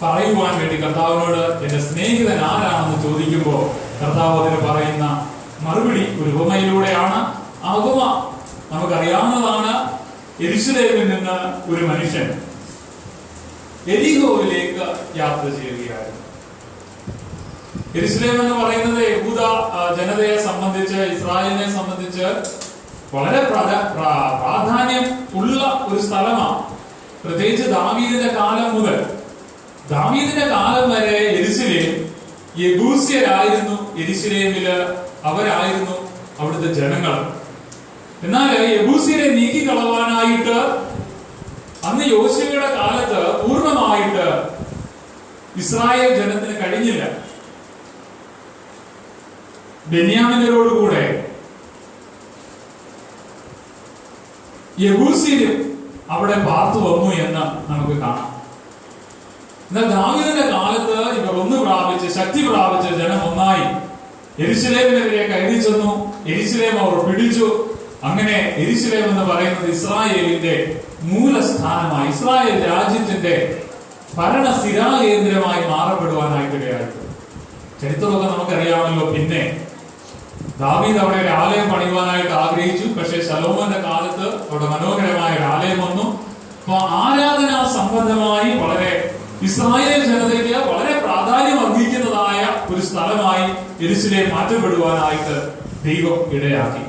Speaker 3: പറയുവാൻ വേണ്ടി കർത്താവിനോട് എന്റെ സ്നേഹിതൻ ആരാണെന്ന് ചോദിക്കുമ്പോൾ കർത്താവ് അതിന് പറയുന്ന മറുപടി ഒരു ഉപമയിലൂടെയാണ്. ആ ഉപമ നമുക്കറിയാവുന്നതാണ്. യെരൂശലേമിൽ നിന്ന് ഒരു മനുഷ്യൻ എരിഹോവിലേക്ക് യാത്ര ചെയ്യുകയായിരുന്നു. യെരൂശലേം എന്ന് പറയുന്നത് യഹൂദ ജനതയെ സംബന്ധിച്ച്, ഇസ്രായേലിനെ സംബന്ധിച്ച് വളരെ പ്രാധാന്യം ഉള്ള ഒരു സ്ഥലമാണ്. പ്രത്യേകിച്ച് ദാവീദിന്റെ കാലം മുതൽ ദാവീദിന്റെ കാലം വരെ യെരൂശലേം യെബൂസ്യരായിരുന്നു. യെരൂശലേമില് അവരായിരുന്നു അവിടുത്തെ ജനങ്ങൾ. എന്നാൽ യെബൂസ്യരെ നീക്കിക്കളവാനായിട്ട് അന്ന് യോശുവയുടെ കാലത്ത് പൂർണ്ണമായിട്ട് ഇസ്രായേൽ ജനത്തിന് കഴിഞ്ഞില്ല. ബെന്യാമിനരോടുകൂടെ യെബൂസ്യരും അവിടെ പാർത്തു വന്നു എന്ന് നമുക്ക് കാണാം. എന്നാൽ ദാവീദിന്റെ കാലത്ത് ഇവർ ഒന്ന് പ്രാപിച്ച് ശക്തി പ്രാപിച്ച് ജനം ഒന്നായി യെരൂശലേമിനെതിരെ കയറി ചെന്നു. യെരൂശലേം അവർ പിടിച്ചു. അങ്ങനെ യെരൂശലേം എന്ന് പറയുന്നത് ഇസ്രായേലിന്റെ മൂലസ്ഥാനമായി, ഇസ്രായേൽ രാജ്യത്തിന്റെ ഭരണ സ്ഥിരാകേന്ദ്രമായി മാറപ്പെടുവാനായിട്ടിടയായിട്ട് ചരിത്രമൊക്കെ നമുക്കറിയാമല്ലോ. പിന്നെ ദാവീദ് അവിടെ ഒരു ആലയം പണിയുവാനായിട്ട് ആഗ്രഹിച്ചു. പക്ഷെ ശലോമോന്റെ കാലത്ത് അവിടെ മനോഹരമായ ഒരു ആലയം വന്നു. അപ്പൊ ആരാധനാ സംബന്ധമായി വളരെ ഇസ്രായേൽ ജനതയ്ക്ക് വളരെ പ്രാധാന്യം അർഹിക്കുന്നതായ ഒരു സ്ഥലമായി യെരൂശലേം മാറ്റപ്പെടുവാനായിട്ട് ദൈവം ഇടയാക്കി.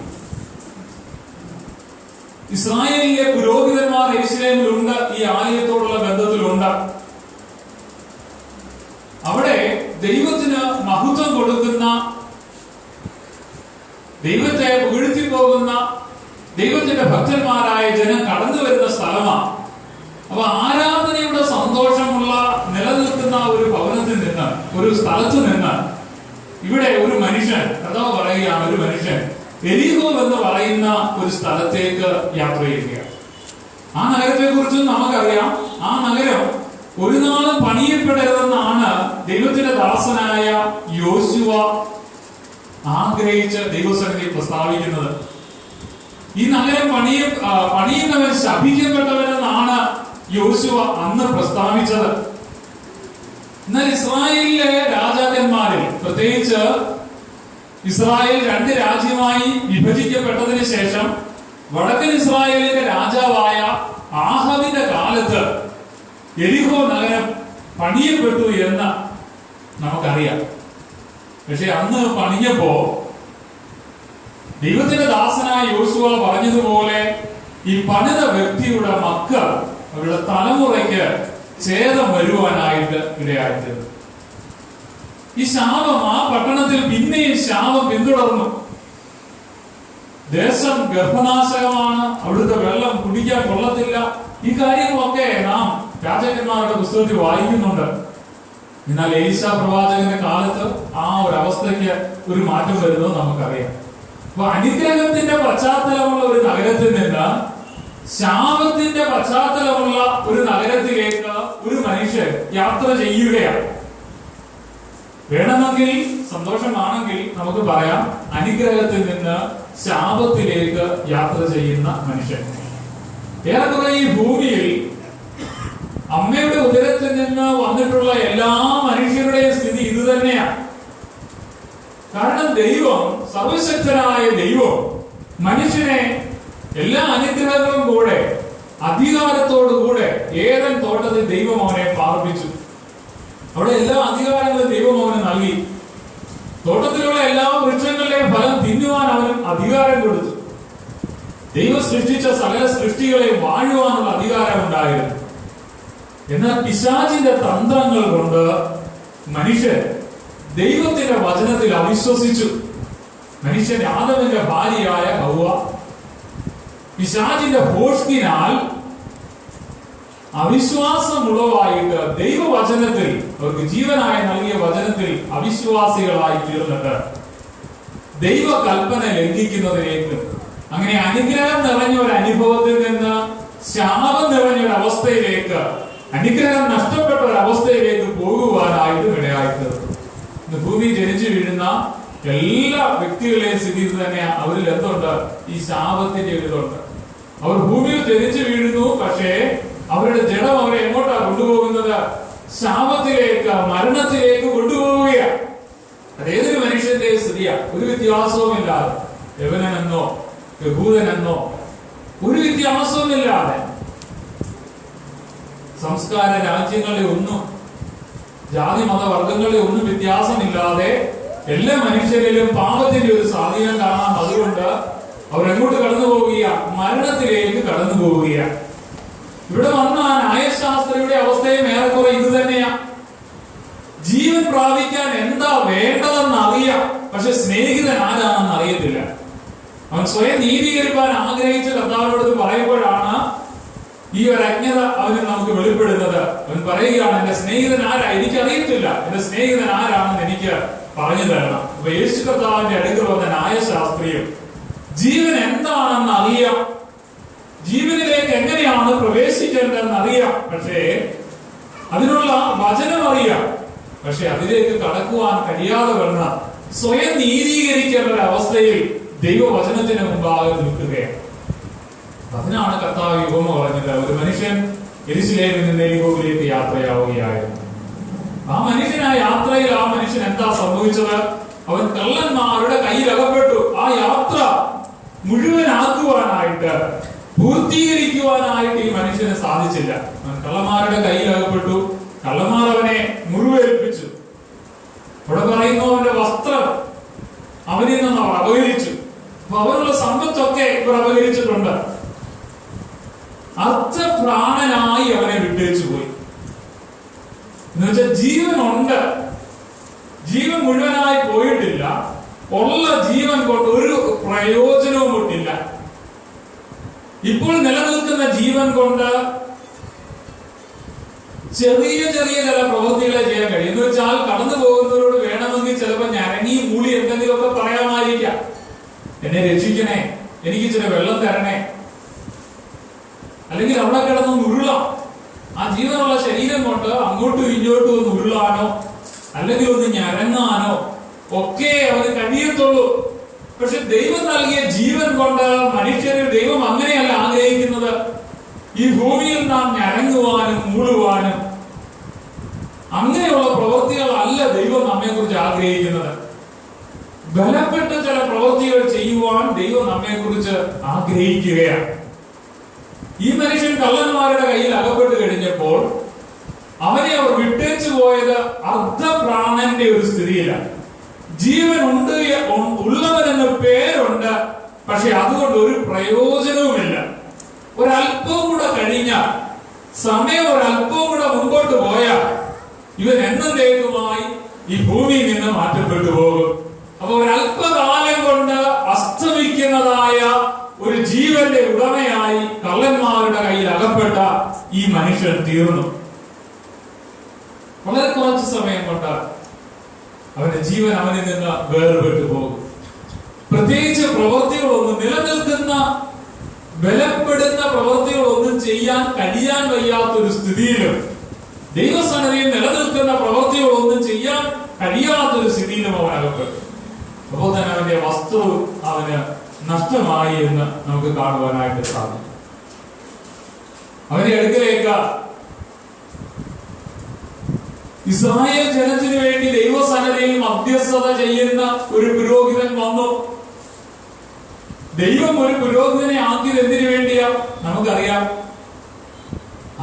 Speaker 3: ഇസ്രായേലിലെ പുരോഹിതന്മാർ യെരൂശലേമിലുണ്ട്, ഈ ആലയത്തോടുള്ള ബന്ധത്തിലുണ്ട്. അവിടെ ദൈവത്തിന് മഹത്വം കൊടുക്കുന്ന, ദൈവത്തെ പുകഴ്ത്തി പോകുന്ന, ദൈവത്തിന്റെ ഭക്തന്മാരായ ജനം കടന്നു വരുന്ന സ്ഥലമാണ്. അപ്പൊ ആരാധനയുടെ സന്തോഷമുള്ള നിലനിൽക്കുന്ന ഒരു ഭവനത്തിൽ നിന്ന്, ഒരു സ്ഥലത്ത് നിന്ന് ഇവിടെ ഒരു മനുഷ്യൻ, കർത്താവ് പറയുകയാണ്, ഒരു മനുഷ്യൻ എരിഹോ എന്ന് പറയുന്ന ഒരു സ്ഥലത്തേക്ക് യാത്ര ചെയ്യുകയാണ്. ആ നഗരത്തെ കുറിച്ചും നമുക്കറിയാം. ആ നഗരം ഒരു നാളും പണിയപ്പെടരുതെന്നാണ് ദൈവത്തിന്റെ ദാസനായ യോശുവ ആഗ്രഹിച്ച് ദൈവസന്നിധി പ്രസ്താവിക്കുന്നത്. ഈ നഗരം പണിയുന്നവൻ ശപിക്കപ്പെട്ടവനെന്നാണ് യോശുവ അന്ന് പ്രസ്താവിച്ചത്. എന്നാൽ ഇസ്രായേലിലെ രാജാക്കന്മാരിൽ, പ്രത്യേകിച്ച് ഇസ്രായേൽ രണ്ട് രാജ്യമായി വിഭജിക്കപ്പെട്ടതിന് ശേഷം വടക്കൻ ഇസ്രായേലിന്റെ രാജാവായ ആഹാബിന്റെ കാലത്ത് യെരിഹോ നഗരം പണിയപ്പെട്ടു എന്ന് നമുക്കറിയാം. പക്ഷെ അന്ന് പണിഞ്ഞപ്പോ ദൈവത്തിന്റെ ദാസനായ യോശുവ പറഞ്ഞതുപോലെ ഈ പണിത വ്യക്തിയുടെ മക്കൾ അവരുടെ തലമുറയ്ക്ക് ഛേദം വരുവാനായിട്ട് ഇടയായിത്തീർന്നു. ഈ ശാപം ആ പട്ടണത്തിൽ പിന്നെയും ശാപം പിന്തുടർന്നു. ദേശം ഗർഭനാശകമാണ്, അവിടുത്തെ വെള്ളം കുടിക്കാൻ കൊള്ളത്തില്ല. ഈ കാര്യങ്ങളൊക്കെ നാം രാജാക്കന്മാരുടെ പുസ്തകത്തിൽ വായിക്കുന്നുണ്ട്. എന്നാൽ എലീശാ പ്രവാചകന്റെ കാലത്ത് ആ ഒരു അവസ്ഥയ്ക്ക് ഒരു മാറ്റം വരുന്നത് നമുക്കറിയാം. അപ്പൊ അനുഗ്രഹത്തിന്റെ പശ്ചാത്തലമുള്ള ഒരു നഗരത്തിൽ നിന്ന് ശാപത്തിന്റെ പശ്ചാത്തലമുള്ള ഒരു നഗരത്തിലേക്ക് ഒരു മനുഷ്യൻ യാത്ര ചെയ്യുകയാണ്. വേണമെങ്കിൽ, സന്തോഷമാണെങ്കിൽ നമുക്ക് പറയാം, അനുഗ്രഹത്തിൽ നിന്ന് ശാപത്തിലേക്ക് യാത്ര ചെയ്യുന്ന മനുഷ്യൻ. ഏറെക്കുറെ ഈ ഭൂമിയിൽ അമ്മയുടെ ഉദരത്തിൽ നിന്ന് വന്നിട്ടുള്ള എല്ലാ മനുഷ്യരുടെയും സ്ഥിതി ഇത് തന്നെയാണ്. കാരണം ദൈവം, സർവശക്തനായ ദൈവം മനുഷ്യനെ എല്ലാ അനുഗ്രഹങ്ങളും കൂടെ അധികാരത്തോടുകൂടെ ഏദൻ തോട്ടത്തിൽ ദൈവം അവനെ പാർപ്പിച്ചു. അവിടെ എല്ലാ അധികാരങ്ങളും ദൈവം അവന് നൽകി. തോട്ടത്തിലുള്ള എല്ലാ വൃക്ഷങ്ങളുടെയും ഫലം തിന്നുവാൻ അവന് അധികാരം കൊടുത്തു. ദൈവം സൃഷ്ടിച്ച സകല സൃഷ്ടികളെ വാഴുവാനുള്ള അധികാരം ഉണ്ടായിരുന്നു. എന്നാൽ പിശാചിന്റെ തന്ത്രങ്ങൾ കൊണ്ട് മനുഷ്യൻ ദൈവത്തിന്റെ വചനത്തിൽ അവിശ്വസിച്ചു. മനുഷ്യൻ ആദമിന്റെ ഭാര്യയായ ഹവ്വ പിശാചിന്റെ ഭോഷ്കിനാൽ അവിശ്വാസമുള്ളവായിട്ട് ദൈവവചനത്തിൽ, അവർക്ക് ജീവനായി നൽകിയ വചനത്തിൽ അവിശ്വാസികളായി തീർന്നിട്ട് ദൈവ കൽപ്പന ലംഘിക്കുന്നതിലേക്ക്, അങ്ങനെ അനുഗ്രഹം നിറഞ്ഞ ഒരു അനുഭവത്തിൽ നിന്ന് ശാപം നിറഞ്ഞ ഒരു അവസ്ഥയിലേക്ക്, അനുഗ്രഹം നഷ്ടപ്പെട്ട ഒരു അവസ്ഥയിലേക്ക് പോകുവാനായിട്ടും ഇടയായിത്തീർന്നു. ഇന്ന് ഭൂമി ജനിച്ചു വീഴുന്ന എല്ലാ വ്യക്തികളെയും സ്ഥിതി തന്നെയാണ്. അവരിൽ എന്തുണ്ട്? ഈ ശാപത്തിന്റെ ഒരു ഇതുണ്ട്. അവർ ഭൂമിയിൽ ജനിച്ചു വീഴുന്നു, പക്ഷേ അവരുടെ ജഡം അവരെ എങ്ങോട്ടാ കൊണ്ടുപോകുന്നത്? ശാപത്തിലേക്ക്, മരണത്തിലേക്ക് കൊണ്ടുപോവുകയാണ്. അതേതൊരു മനുഷ്യന്റെ സ്ഥിതിയാണ്. ഒരു വ്യത്യാസവുമില്ലാതെ, യവനനെന്നോ യഹൂദനെന്നോ ഒരു വ്യത്യാസവുമില്ലാതെ, സംസ്കാര രാജ്യങ്ങളെ ഒന്നും, ജാതി മതവർഗങ്ങളെ ഒന്നും വ്യത്യാസമില്ലാതെ എല്ലാ മനുഷ്യരിലും പാപത്തിന്റെ ഒരു സ്വാധീനം കാണാം. അതുകൊണ്ട് അവരെങ്ങോട്ട് കടന്നു പോവുക? മരണത്തിലേക്ക് കടന്നു പോവുക. ഇവിടെ വന്ന ന്യായശാസ്ത്രിയുടെ അവസ്ഥയും ഏറെക്കുറെ ഇത് തന്നെയാ. ജീവൻ പ്രാപിക്കാൻ എന്താ വേണ്ടതെന്ന് അറിയാം, പക്ഷെ സ്നേഹിതൻ ആരാണെന്ന് അറിയത്തില്ല. അവൻ സ്വയം നീതീകരിക്കാൻ ആഗ്രഹിച്ച കർത്താവിനോട് പറയുമ്പോഴാണ് ഈ ഒരു അജ്ഞത അവന് നമുക്ക് വെളിപ്പെടുന്നത്. അവൻ പറയുകയാണ്, എന്റെ സ്നേഹിതൻ ആരാ? എനിക്കറിയത്തില്ല, എന്റെ സ്നേഹിതൻ ആരാണെന്ന് എനിക്ക് പറഞ്ഞു തരണം. അപ്പൊ യേശു കർത്താവിന്റെ അടുക്കൽ വന്ന ന്യായശാസ്ത്രിയും ജീവൻ എന്താണെന്ന് അറിയാം, ജീവനിലേക്ക് എങ്ങനെയാണ് പ്രവേശിക്കേണ്ടതെന്ന് അറിയാം, പക്ഷേ അതിനുള്ള വചനം അറിയാം, പക്ഷെ അതിലേക്ക് കടക്കുവാൻ കഴിയാതെ വന്ന സ്വയം നീതീകരിക്കേണ്ട ഒരു അവസ്ഥയിൽ ദൈവവചനത്തിന് മുമ്പാകെ നിൽക്കുകയാണ്. അതിനാണ് കർത്താവ് ഉപമ പറഞ്ഞത്. ഒരു മനുഷ്യൻ യെരുശലേമിൽ നിന്ന് എരിഹോവിലേക്ക് യാത്രയാവുകയായിരുന്നു. ആ മനുഷ്യൻ ആ യാത്രയിൽ ആ മനുഷ്യൻ എന്താ സംഭവിച്ചത്? അവൻ കള്ളന്മാരുടെ കയ്യിൽ അകപ്പെട്ടു. ആ യാത്ര മുഴുവനാക്കുവാനായിട്ട്, പൂർത്തീകരിക്കുവാനായിട്ട് ഈ മനുഷ്യന് സാധിച്ചില്ല. അവൻ കള്ളന്മാരുടെ കയ്യിൽ അകപ്പെട്ടു. കള്ളന്മാർ അവനെ മുറിവേൽപ്പിച്ചു. ഇവിടെ പറയുന്നു, അവന്റെ വസ്ത്രം അവനിൽ നിന്ന് അവർ അപഹരിച്ചു. അപ്പൊ അവനുള്ള സമ്പത്തൊക്കെ ഇവർ അപഹരിച്ചിട്ടുണ്ട്. അർത്ഥപ്രാണനായി അവനെ വിട്ടേച്ചു പോയി. എന്നുവെച്ചാൽ ജീവനുണ്ട്, ജീവൻ മുഴുവനായി പോയിട്ടില്ല. ഉള്ള ജീവൻ കൊണ്ട് ഒരു പ്രയോജനവും കൊണ്ടില്ല. ഇപ്പോൾ നിലനിൽക്കുന്ന ജീവൻ കൊണ്ട് ചെറിയ ചെറിയ ചില പ്രവൃത്തികളെ ചെയ്യാൻ കഴിയും. എന്ന് വെച്ചാൽ കടന്നു പോകുന്നവരോട് വേണമെങ്കിൽ ചിലപ്പോൾ ഞരങ്ങി മൂളി എന്തെങ്കിലുമൊക്കെ പറയാമായിരിക്കാം. എന്നെ രക്ഷിക്കണേ, എനിക്ക് ചില വെള്ളം തരണേ, അല്ലെങ്കിൽ അവിടെ കിടന്ന് ഉരുളാം. ആ ജീവനുള്ള ശരീരം കൊണ്ട് അങ്ങോട്ടും ഇങ്ങോട്ടും ഒന്ന് ഉരുളാനോ അല്ലെങ്കിൽ ഒന്ന് ഞരങ്ങാനോ ഒക്കെ അവന് കഴിയത്തുള്ളൂ. പക്ഷെ ദൈവം നൽകിയ ജീവൻ കൊണ്ട് മനുഷ്യരിൽ ദൈവം അങ്ങനെയല്ല ആഗ്രഹിക്കുന്നത്. ഈ ഭൂമിയിൽ നാം ഞരങ്ങുവാനും മൂടുവാനും അങ്ങനെയുള്ള പ്രവൃത്തികളല്ല ദൈവം നമ്മെ കുറിച്ച് ആഗ്രഹിക്കുന്നത്. ബലപ്പെട്ട ചില പ്രവൃത്തികൾ ചെയ്യുവാൻ ദൈവം നമ്മെ കുറിച്ച് ആഗ്രഹിക്കുകയാണ്. ഈ മനുഷ്യൻ കള്ളന്മാരുടെ കയ്യിൽ അകപ്പെട്ട് കഴിഞ്ഞപ്പോൾ അവനെ അവർ വിട്ടേച്ചു പോയത് അർദ്ധപ്രാണന്റെ ഒരു സ്ഥിതിയിലാണ്. ജീവൻ ഉണ്ട്, ഉള്ളവനെന്ന് പേരുണ്ട്, പക്ഷെ അതുകൊണ്ട് ഒരു പ്രയോജനവുമില്ല. ഒരല്പം കൂടെ കഴിഞ്ഞാൽ, സമയം ഒരല്പം കൂടെ മുമ്പോട്ട് പോയാൽ ഇവൻ എന്നേക്കുമായി ഈ ഭൂമിയിൽ നിന്ന് മാറ്റപ്പെട്ടു പോകും. അപ്പൊ ഒരല്പകാലം കൊണ്ട് അസ്തമിക്കുന്നതായ ഒരു ജീവന്റെ ഉടമയായി കള്ളന്മാരുടെ കയ്യിൽ അകപ്പെട്ട ഈ മനുഷ്യൻ തീർന്നു. വളരെ കുറച്ച് സമയം കൊണ്ട് അവന്റെ ജീവൻ അവനിൽ നിന്ന് വേർപെട്ടു പോകും. പ്രത്യേകിച്ച് പ്രവൃത്തികളൊന്നും, നിലനിൽക്കുന്ന ബലപ്പെടുന്ന പ്രവൃത്തികളൊന്നും ചെയ്യാൻ കഴിയാൻ വയ്യാത്തൊരു സ്ഥിതിയിലും, ദൈവസന്നിധിയിൽ നിലനിൽക്കുന്ന പ്രവൃത്തികളൊന്നും ചെയ്യാൻ കഴിയാത്തൊരു സ്ഥിതിയിലും അവൻ അകപ്പെട്ടു. അപ്പോൾ തന്നെ അവന്റെ വസ്ത്രവും അവന് നഷ്ടമായി എന്ന് നമുക്ക് കാണുവാനായിട്ട് സാധിക്കും. അവന്റെ അടുക്കലേക്ക് ഇസ്രായേൽ ജനത്തിനു വേണ്ടി ദൈവസന്നിധിയിൽ മധ്യസ്ഥത ചെയ്യുന്ന ഒരു പുരോഹിതൻ വന്നു. ദൈവം ഒരു പുരോഹിതനെ ആക്കിയത് എന്തിനു വേണ്ടിയാ നമുക്കറിയാം.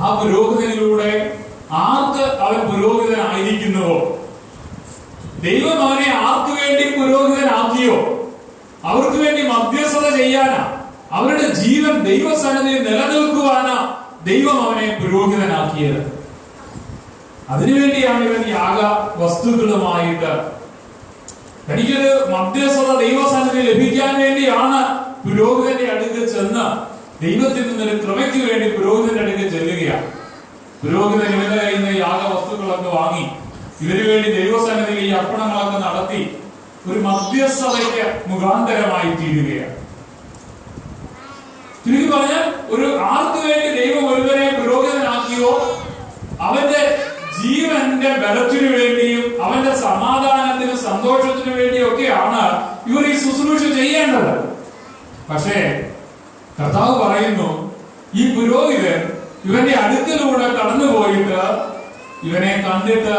Speaker 3: ആ പുരോഹിതനിലൂടെ ആർക്ക് അവൻ പുരോഹിതനായിരിക്കുന്നുവോ, ദൈവം അവനെ ആർക്ക് വേണ്ടി പുരോഹിതനാക്കിയോ അവർക്ക് വേണ്ടി മധ്യസ്ഥത ചെയ്യാനാ, അവരുടെ ജീവൻ ദൈവസന്നിധിയിൽ നിലനിൽക്കുവാനാ ദൈവം അവനെ പുരോഹിതനാക്കിയത്. അതിനുവേണ്ടിയാണ് ഇവൻ യാഗ വസ്തുക്കളുമായിട്ട്, തനിക്കൊരു മധ്യസ്ഥത ദൈവസന്നിധി ലഭിക്കാൻ വേണ്ടിയാണ് പുരോഹിതന്റെ അടുക്കൽ ചെന്ന് ദൈവത്തിൽ നിന്നൊരു കൃപയ്ക്ക് വേണ്ടി പുരോഹിതന്റെ അടുക്കൽ ചെല്ലുകയാണ്. പുരോഹിതൻ ഇവന്റെ കയ്യിൽ നിന്ന് യാഗ വസ്തുക്കളൊക്കെ വാങ്ങി ഇവന് വേണ്ടി ദൈവസന്നിധിയിൽ ഈ അർപ്പണങ്ങളൊക്കെ നടത്തി ഒരു മധ്യസ്ഥതയ്ക്ക് മുഖാന്തരമായി തീരുകയാണ്. ചുരുക്കി പറഞ്ഞാൽ, ഒരു ആർക്ക് വേണ്ടി ദൈവം ഒരുവനെ പുരോഹിതനാക്കിയോ അവന്റെ ജീവന്റെ ബലത്തിനു വേണ്ടിയും അവന്റെ സമാധാനത്തിനും സന്തോഷത്തിനു വേണ്ടിയും ഒക്കെയാണ് ഇവർ ഈ ശുശ്രൂഷ ചെയ്യേണ്ടത്. പക്ഷേ കർത്താവ് പറയുന്നു, ഈ പുരോഹിതൻ ഇവന്റെ അടുക്കലൂടെ കടന്നുപോയിട്ട് ഇവനെ കണ്ടിട്ട്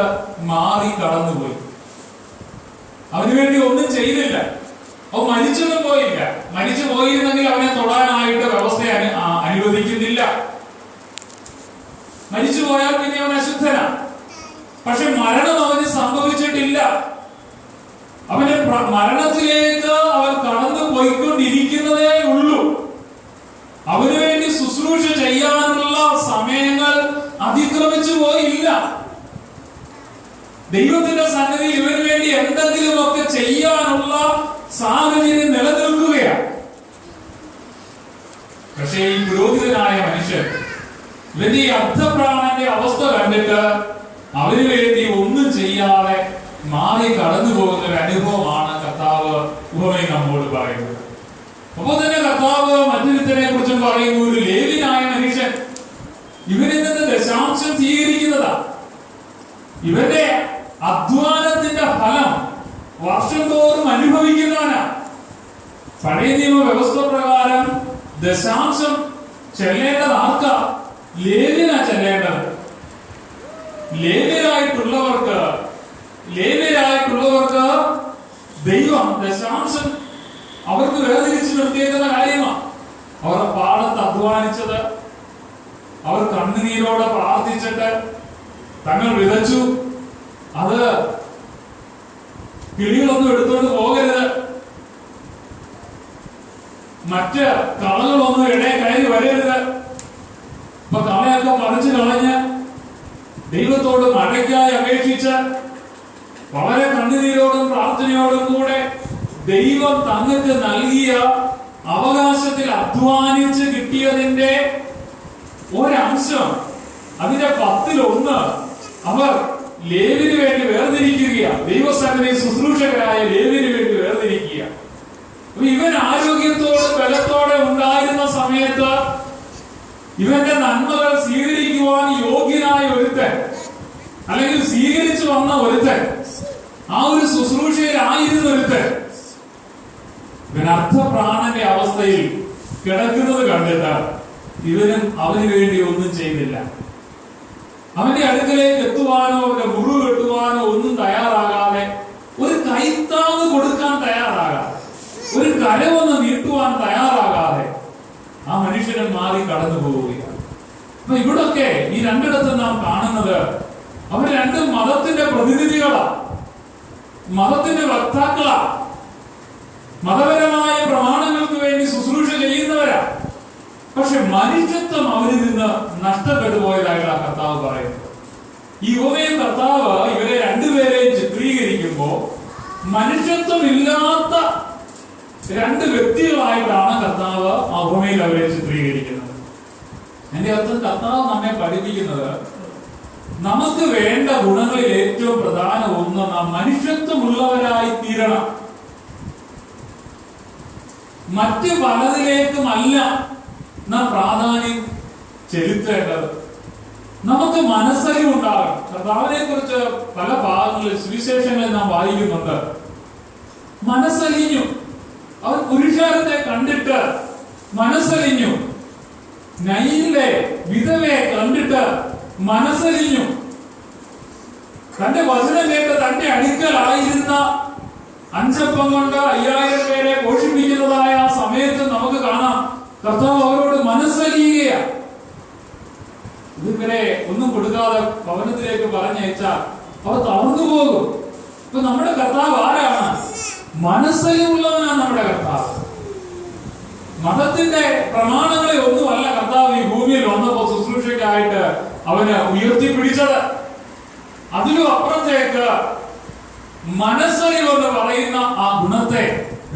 Speaker 3: മാറി കടന്നുപോയി. അവനുവേണ്ടി ഒന്നും ചെയ്തില്ല. അവൻ മരിച്ചൊന്നും പോയില്ല. മരിച്ചു പോയിരുന്നെങ്കിൽ അവനെ തൊടാനായിട്ട് വ്യവസ്ഥ അനുവദിക്കുന്നില്ല. മരിച്ചു പോയാൽ പിന്നെ അവൻ അശുദ്ധനാണ്. പക്ഷെ മരണം അവന് സംഭവിച്ചിട്ടില്ല. അവന്റെ മരണത്തിലേക്ക് അവൻ കടന്നു പോയിക്കൊണ്ടിരിക്കുന്നതേ അതിക്രമിച്ചു പോയില്ല. ദൈവത്തിന്റെ സന്നിധിയിൽ ഇവന് വേണ്ടി എന്തെങ്കിലുമൊക്കെ ചെയ്യാനുള്ള സാഹചര്യം നിലനിൽക്കുകയാണ്. പക്ഷേ ഈ പുരോഹിതനായ മനുഷ്യൻ ഇവന്റെ ഈ അർത്ഥപ്രാണന്റെ അവസ്ഥ കണ്ടിട്ട് അവന് വേണ്ടി ഒന്നും ചെയ്യാതെ മാറി കടന്നു പോകുന്ന ഒരു അനുഭവമാണ് കർത്താവ് ഉപമയിൽ നമ്മോട് പറയുന്നത്. അപ്പോൾ തന്നെ കർത്താവ് മറ്റൊരുത്തനെ കുറിച്ചും പറയുന്നു, ഒരു ലേവ്യനായ മനുഷ്യൻ ഇവനിൽ നിന്ന് ദശാംശം സ്വീകരിക്കുന്നതാ. ഇവന്റെ അധ്വാനത്തിന്റെ ഫലം വർഷം തോറും അനുഭവിക്കുന്നവനാ. പഴയ നിയമ വ്യവസ്ഥ പ്രകാരം ദശാംശം ചെല്ലേണ്ടത് ആർക്കാ? ലേവ്യനാ ചെല്ലേണ്ടത്. ലേവ്യരായിട്ടുള്ളവർക്ക് ദൈവം ദശാംശം അവർക്ക് വേർതിരിച്ച് നിർത്തിയേക്കുന്ന കാര്യമാണ്. അവർ പാടത്ത് അധ്വാനിച്ചത്, അവർ കണ്ണുനീരോടെ പ്രാർത്ഥിച്ചിട്ട് തങ്ങൾ വിതച്ചു, അത് കിളികളൊന്നും എടുത്തുകൊണ്ട് പോകരുത്, മറ്റ് കളകളൊന്നും ഇടയിൽ കയറി വരരുത്. ഇപ്പൊ കളയൊക്കെ പറിച്ചു കളഞ്ഞ് ദൈവത്തോട് മഴയ്ക്കായി അപേക്ഷിച്ച് വളരെ കണ്ണുനീരോടും പ്രാർത്ഥനയോടും കൂടെ ദൈവം തങ്ങൾക്ക് നൽകിയ അവകാശത്തിൽ അധ്വാനിച്ച് കിട്ടിയതിന്റെ ഒരംശം, അതിന്റെ 10% അവർ ലേവ്യന് വേണ്ടി വേർതിരിക്കുകയാണ്. ദൈവസന്നിധിയിൽ ശുശ്രൂഷകരായ ലേവ്യന് വേണ്ടി വേർതിരിക്കുക. ഇവൻ ആരോഗ്യത്തോടെ ബലത്തോടെ ഉണ്ടായിരുന്ന സമയത്ത് ഇവന്റെ നന്മകൾ സ്വീകരിക്കുവാൻ യോഗ്യനായ ഒരുത്തൻ, അല്ലെങ്കിൽ സ്വീകരിച്ചു വന്ന ഒരുത്തൻ, ആ ഒരു ശുശ്രൂഷയിൽ ആയിരുന്ന ഒരുത്തൻ ഇവൻ അർത്ഥപ്രാണന്റെ അവസ്ഥയിൽ കിടക്കുന്നത് കണ്ടിട്ട് ഇവനും അവന് വേണ്ടി ഒന്നും ചെയ്തില്ല. അവന്റെ അടുക്കലേക്ക് എത്തുവാനോ അവന്റെ മുറിവ് കെട്ടുവാനോ ഒന്നും തയ്യാറാകാതെ, ഒരു കൈത്താങ് കൊടുക്കാൻ തയ്യാറാകാതെ, ഒരു കരവൊന്ന് നീട്ടുവാൻ തയ്യാറാകാതെ ആ മനുഷ്യനെ മാറി കടന്നു പോവുകയാണ്. അപ്പൊ ഇവിടൊക്കെ ഈ രണ്ടിടത്തും നാം കാണുന്നത് അവർ രണ്ടും മതത്തിന്റെ പ്രതിനിധികളാ, മതത്തിന്റെ വക്താക്കളാ, മതപരമായ പ്രമാണങ്ങൾക്ക് വേണ്ടി ശുശ്രൂഷ ചെയ്യുന്നവരാ. പക്ഷെ മനുഷ്യത്വം അവരിൽ നിന്ന് നഷ്ടപ്പെട്ടു പോയതായിട്ടാണ് കർത്താവ് പറയുന്നത്. ഈ ഉപമയിൽ കർത്താവ് ഇവരെ രണ്ടുപേരെയും ചിത്രീകരിക്കുമ്പോ മനുഷ്യത്വം ഇല്ലാത്ത രണ്ട് വ്യക്തികളായിട്ടാണ് കർത്താവ് ആ ഉപമയിൽ അവരെ ചിത്രീകരിക്കുന്നത്. എന്റെ അർത്ഥം, കർത്താവ് നമ്മെ പഠിപ്പിക്കുന്നത് നമുക്ക് വേണ്ട ഗുണങ്ങളിൽ ഏറ്റവും പ്രധാന ഒന്ന് നാം മനുഷ്യത്വമുള്ളവരായി തീരണം. മറ്റ് പലതിലേക്കുമല്ല നാം പ്രാധാന്യം ചെലുത്തേണ്ടത്. നമുക്ക് മനസ്സലിവുണ്ടാകണം. കർത്താവിനെ കുറിച്ച് പല ഭാഗങ്ങളിൽ സുവിശേഷങ്ങളിൽ നാം വായിക്കുന്നുണ്ട്. മനസ്സലിഞ്ഞു, അവർ പുരുഷാരത്തെ കണ്ടിട്ട് മനസ്സലിഞ്ഞു. നൈനിലെ വിധവയെ കണ്ടിട്ട് മനസ്സലിഞ്ഞു. തന്റെ വചനം കേട്ട് തന്റെ അടുക്കലായിരുന്ന 5 അപ്പം കൊണ്ട് 5000 പേരെ പോഷിപ്പിക്കുന്നതായ ആ സമയത്ത് നമുക്ക് കാണാം കർത്താവ് അവരോട് മനസ്സലിയുകയാണ്. ഇതുവരെ ഒന്നും കൊടുക്കാതെ ഭവനത്തിലേക്ക് പറഞ്ഞയച്ചാൽ അവർ തളർന്നു പോകും. ഇപ്പൊ നമ്മുടെ കർത്താവ് ആരാണ്? മനസ്സലിവുള്ളവനാണ് നമ്മുടെ കർത്താവ്. മതത്തിന്റെ പ്രമാണങ്ങളെ ഒന്നുമല്ല കർത്താവ് ഈ ഭൂമിയിൽ വന്നപ്പോ ശുശ്രൂഷയ്ക്കായിട്ട് അവന് ഉയർത്തിപ്പിടിച്ചത്. അതിലും അപ്പുറത്തേക്ക് മനസ്സലിവെന്ന് പറയുന്ന ആ ഗുണത്തെ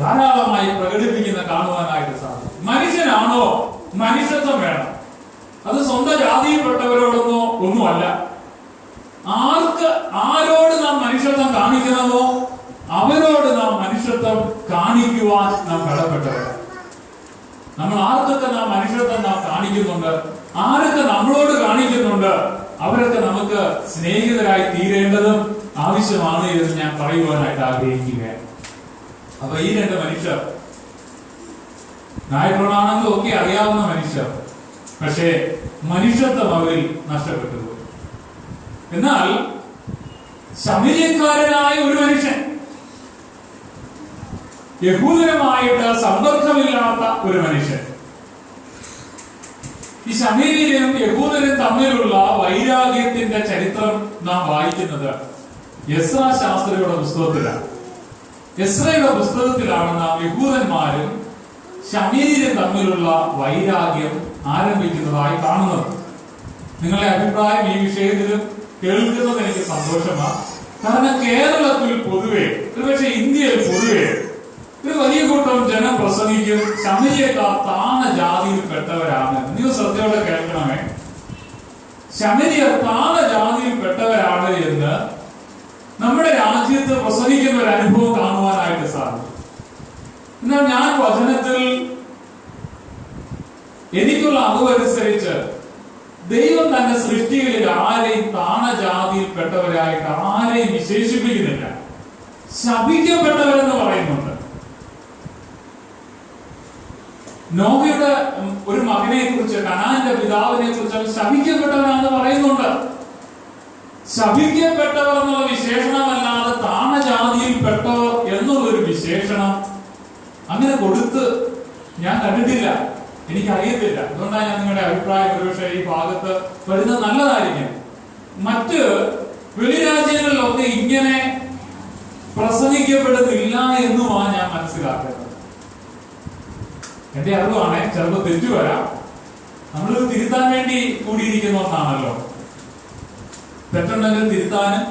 Speaker 3: ധാരാളമായി പ്രകടിപ്പിക്കുന്ന കാണുവാനായിട്ട് സാധിക്കും. മനുഷ്യനാണോ? മനുഷ്യത്വം വേണം. അത് സ്വന്തം ജാതിയിൽപ്പെട്ടവരോടൊന്നോ ഒന്നുമല്ല. ആരോട് നാം മനുഷ്യത്വം കാണിക്കണമോ അവരോട് നാം മനുഷ്യത്വം കാണിക്കുവാൻ നാം കടപ്പെട്ടവരാണ്. നമ്മൾ ആർക്കൊക്കെ നാം മനുഷ്യത്വം നാം കാണിക്കുന്നുണ്ട്, ആരൊക്കെ നമ്മളോട് കാണിക്കുന്നുണ്ട്, അവരൊക്കെ നമുക്ക് സ്നേഹിതരായി തീരേണ്ടതും ആവശ്യമാണ് എന്ന് ഞാൻ പറയുവാനായിട്ട് ആഗ്രഹിക്കുകയാണ്. അപ്പൊ ഈ രണ്ട് മനുഷ്യർ ന്യായപ്രമാണങ്ങളും ഒക്കെ അറിയാവുന്ന മനുഷ്യർ, പക്ഷേ മനുഷ്യത്വം അവരിൽ നഷ്ടപ്പെട്ടു പോയി. എന്നാൽ ശമര്യക്കാരനായ ഒരു മനുഷ്യൻ, യഹൂദനുമായിട്ട് സമ്പർക്കമില്ലാത്ത ഒരു മനുഷ്യൻ. ഈ ശമര്യനും യഹൂദനും തമ്മിലുള്ള വൈരാഗ്യത്തിന്റെ ചരിത്രം നാം വായിക്കുന്നത് എസ്രാ ശാസ്ത്രിയുടെ പുസ്തകത്തിലാണ്. എസ്രയുടെ പുസ്തകത്തിലാണ് നാം യഹൂദന്മാരും ശമര്യരും തമ്മിലുള്ള വൈരാഗ്യം ആരംഭിക്കുന്നതായി കാണുന്നത്. നിങ്ങളുടെ അഭിപ്രായം ഈ വിഷയത്തിലും കേൾക്കുന്നത് എനിക്ക് സന്തോഷമാണ്. കാരണം കേരളത്തിൽ പൊതുവെ, ഒരുപക്ഷെ ഇന്ത്യയിൽ പൊതുവെ ഒരു വലിയ കൂട്ടം ജനം പ്രസംഗിക്കും ശമരിയക്കാർ താണ ജാതിയിൽപ്പെട്ടവരാണ്. നിങ്ങൾ ശ്രദ്ധയോടെ കേൾക്കണമേ. ശമരിയർ താണ ജാതിയിൽപ്പെട്ടവരാണ് എന്ന് നമ്മുടെ രാജ്യത്ത് പ്രസംഗിക്കുന്ന ഒരു അനുഭവം കാണുവാനായിട്ട് സാധിക്കും. എന്നാൽ ഞാൻ വചനത്തിൽ എനിക്കുള്ള അറിവനുസരിച്ച് ദൈവം തന്റെ സൃഷ്ടികളിൽ ആരെയും താണജാതിയിൽപ്പെട്ടവരായിട്ട് ആരെയും വിശേഷിപ്പിക്കുന്നില്ല. ശപിക്കപ്പെട്ടവരെന്ന് പറയുന്നുണ്ട്. നോഹയുടെ ഒരു മകനെ കുറിച്ച്, കനാന്റെ പിതാവിനെ കുറിച്ച് ശപിക്കപ്പെട്ടവനാണെന്ന് പറയുന്നുണ്ട്. ശപിക്കപ്പെട്ടവർ എന്നുള്ള വിശേഷണമല്ലാതെ താണജാതിയിൽപ്പെട്ടവർ എന്നുള്ളൊരു വിശേഷണം അങ്ങനെ കൊടുത്ത് ഞാൻ കണ്ടിട്ടില്ല, എനിക്കറിയത്തില്ല. അതുകൊണ്ടാണ് ഞാൻ നിങ്ങളുടെ അഭിപ്രായം ഒരുപക്ഷെ ഈ ഭാഗത്ത് വരുന്നത് നല്ലതായിരിക്കും. മറ്റ് വെളിരാജ്യങ്ങളിലൊക്കെ ഇങ്ങനെ പ്രസംഗിക്കപ്പെടുന്നില്ല എന്നുമാണ് ഞാൻ മനസ്സിലാക്കുന്നത്. എന്റെ അറിവാണ്, ചിലപ്പോൾ തെറ്റു വരാം. നമ്മൾ തിരുത്താൻ വേണ്ടി കൂടിയിരിക്കുന്ന ഒന്നാണല്ലോ. തെറ്റുണ്ടെങ്കിൽ തിരുത്താനും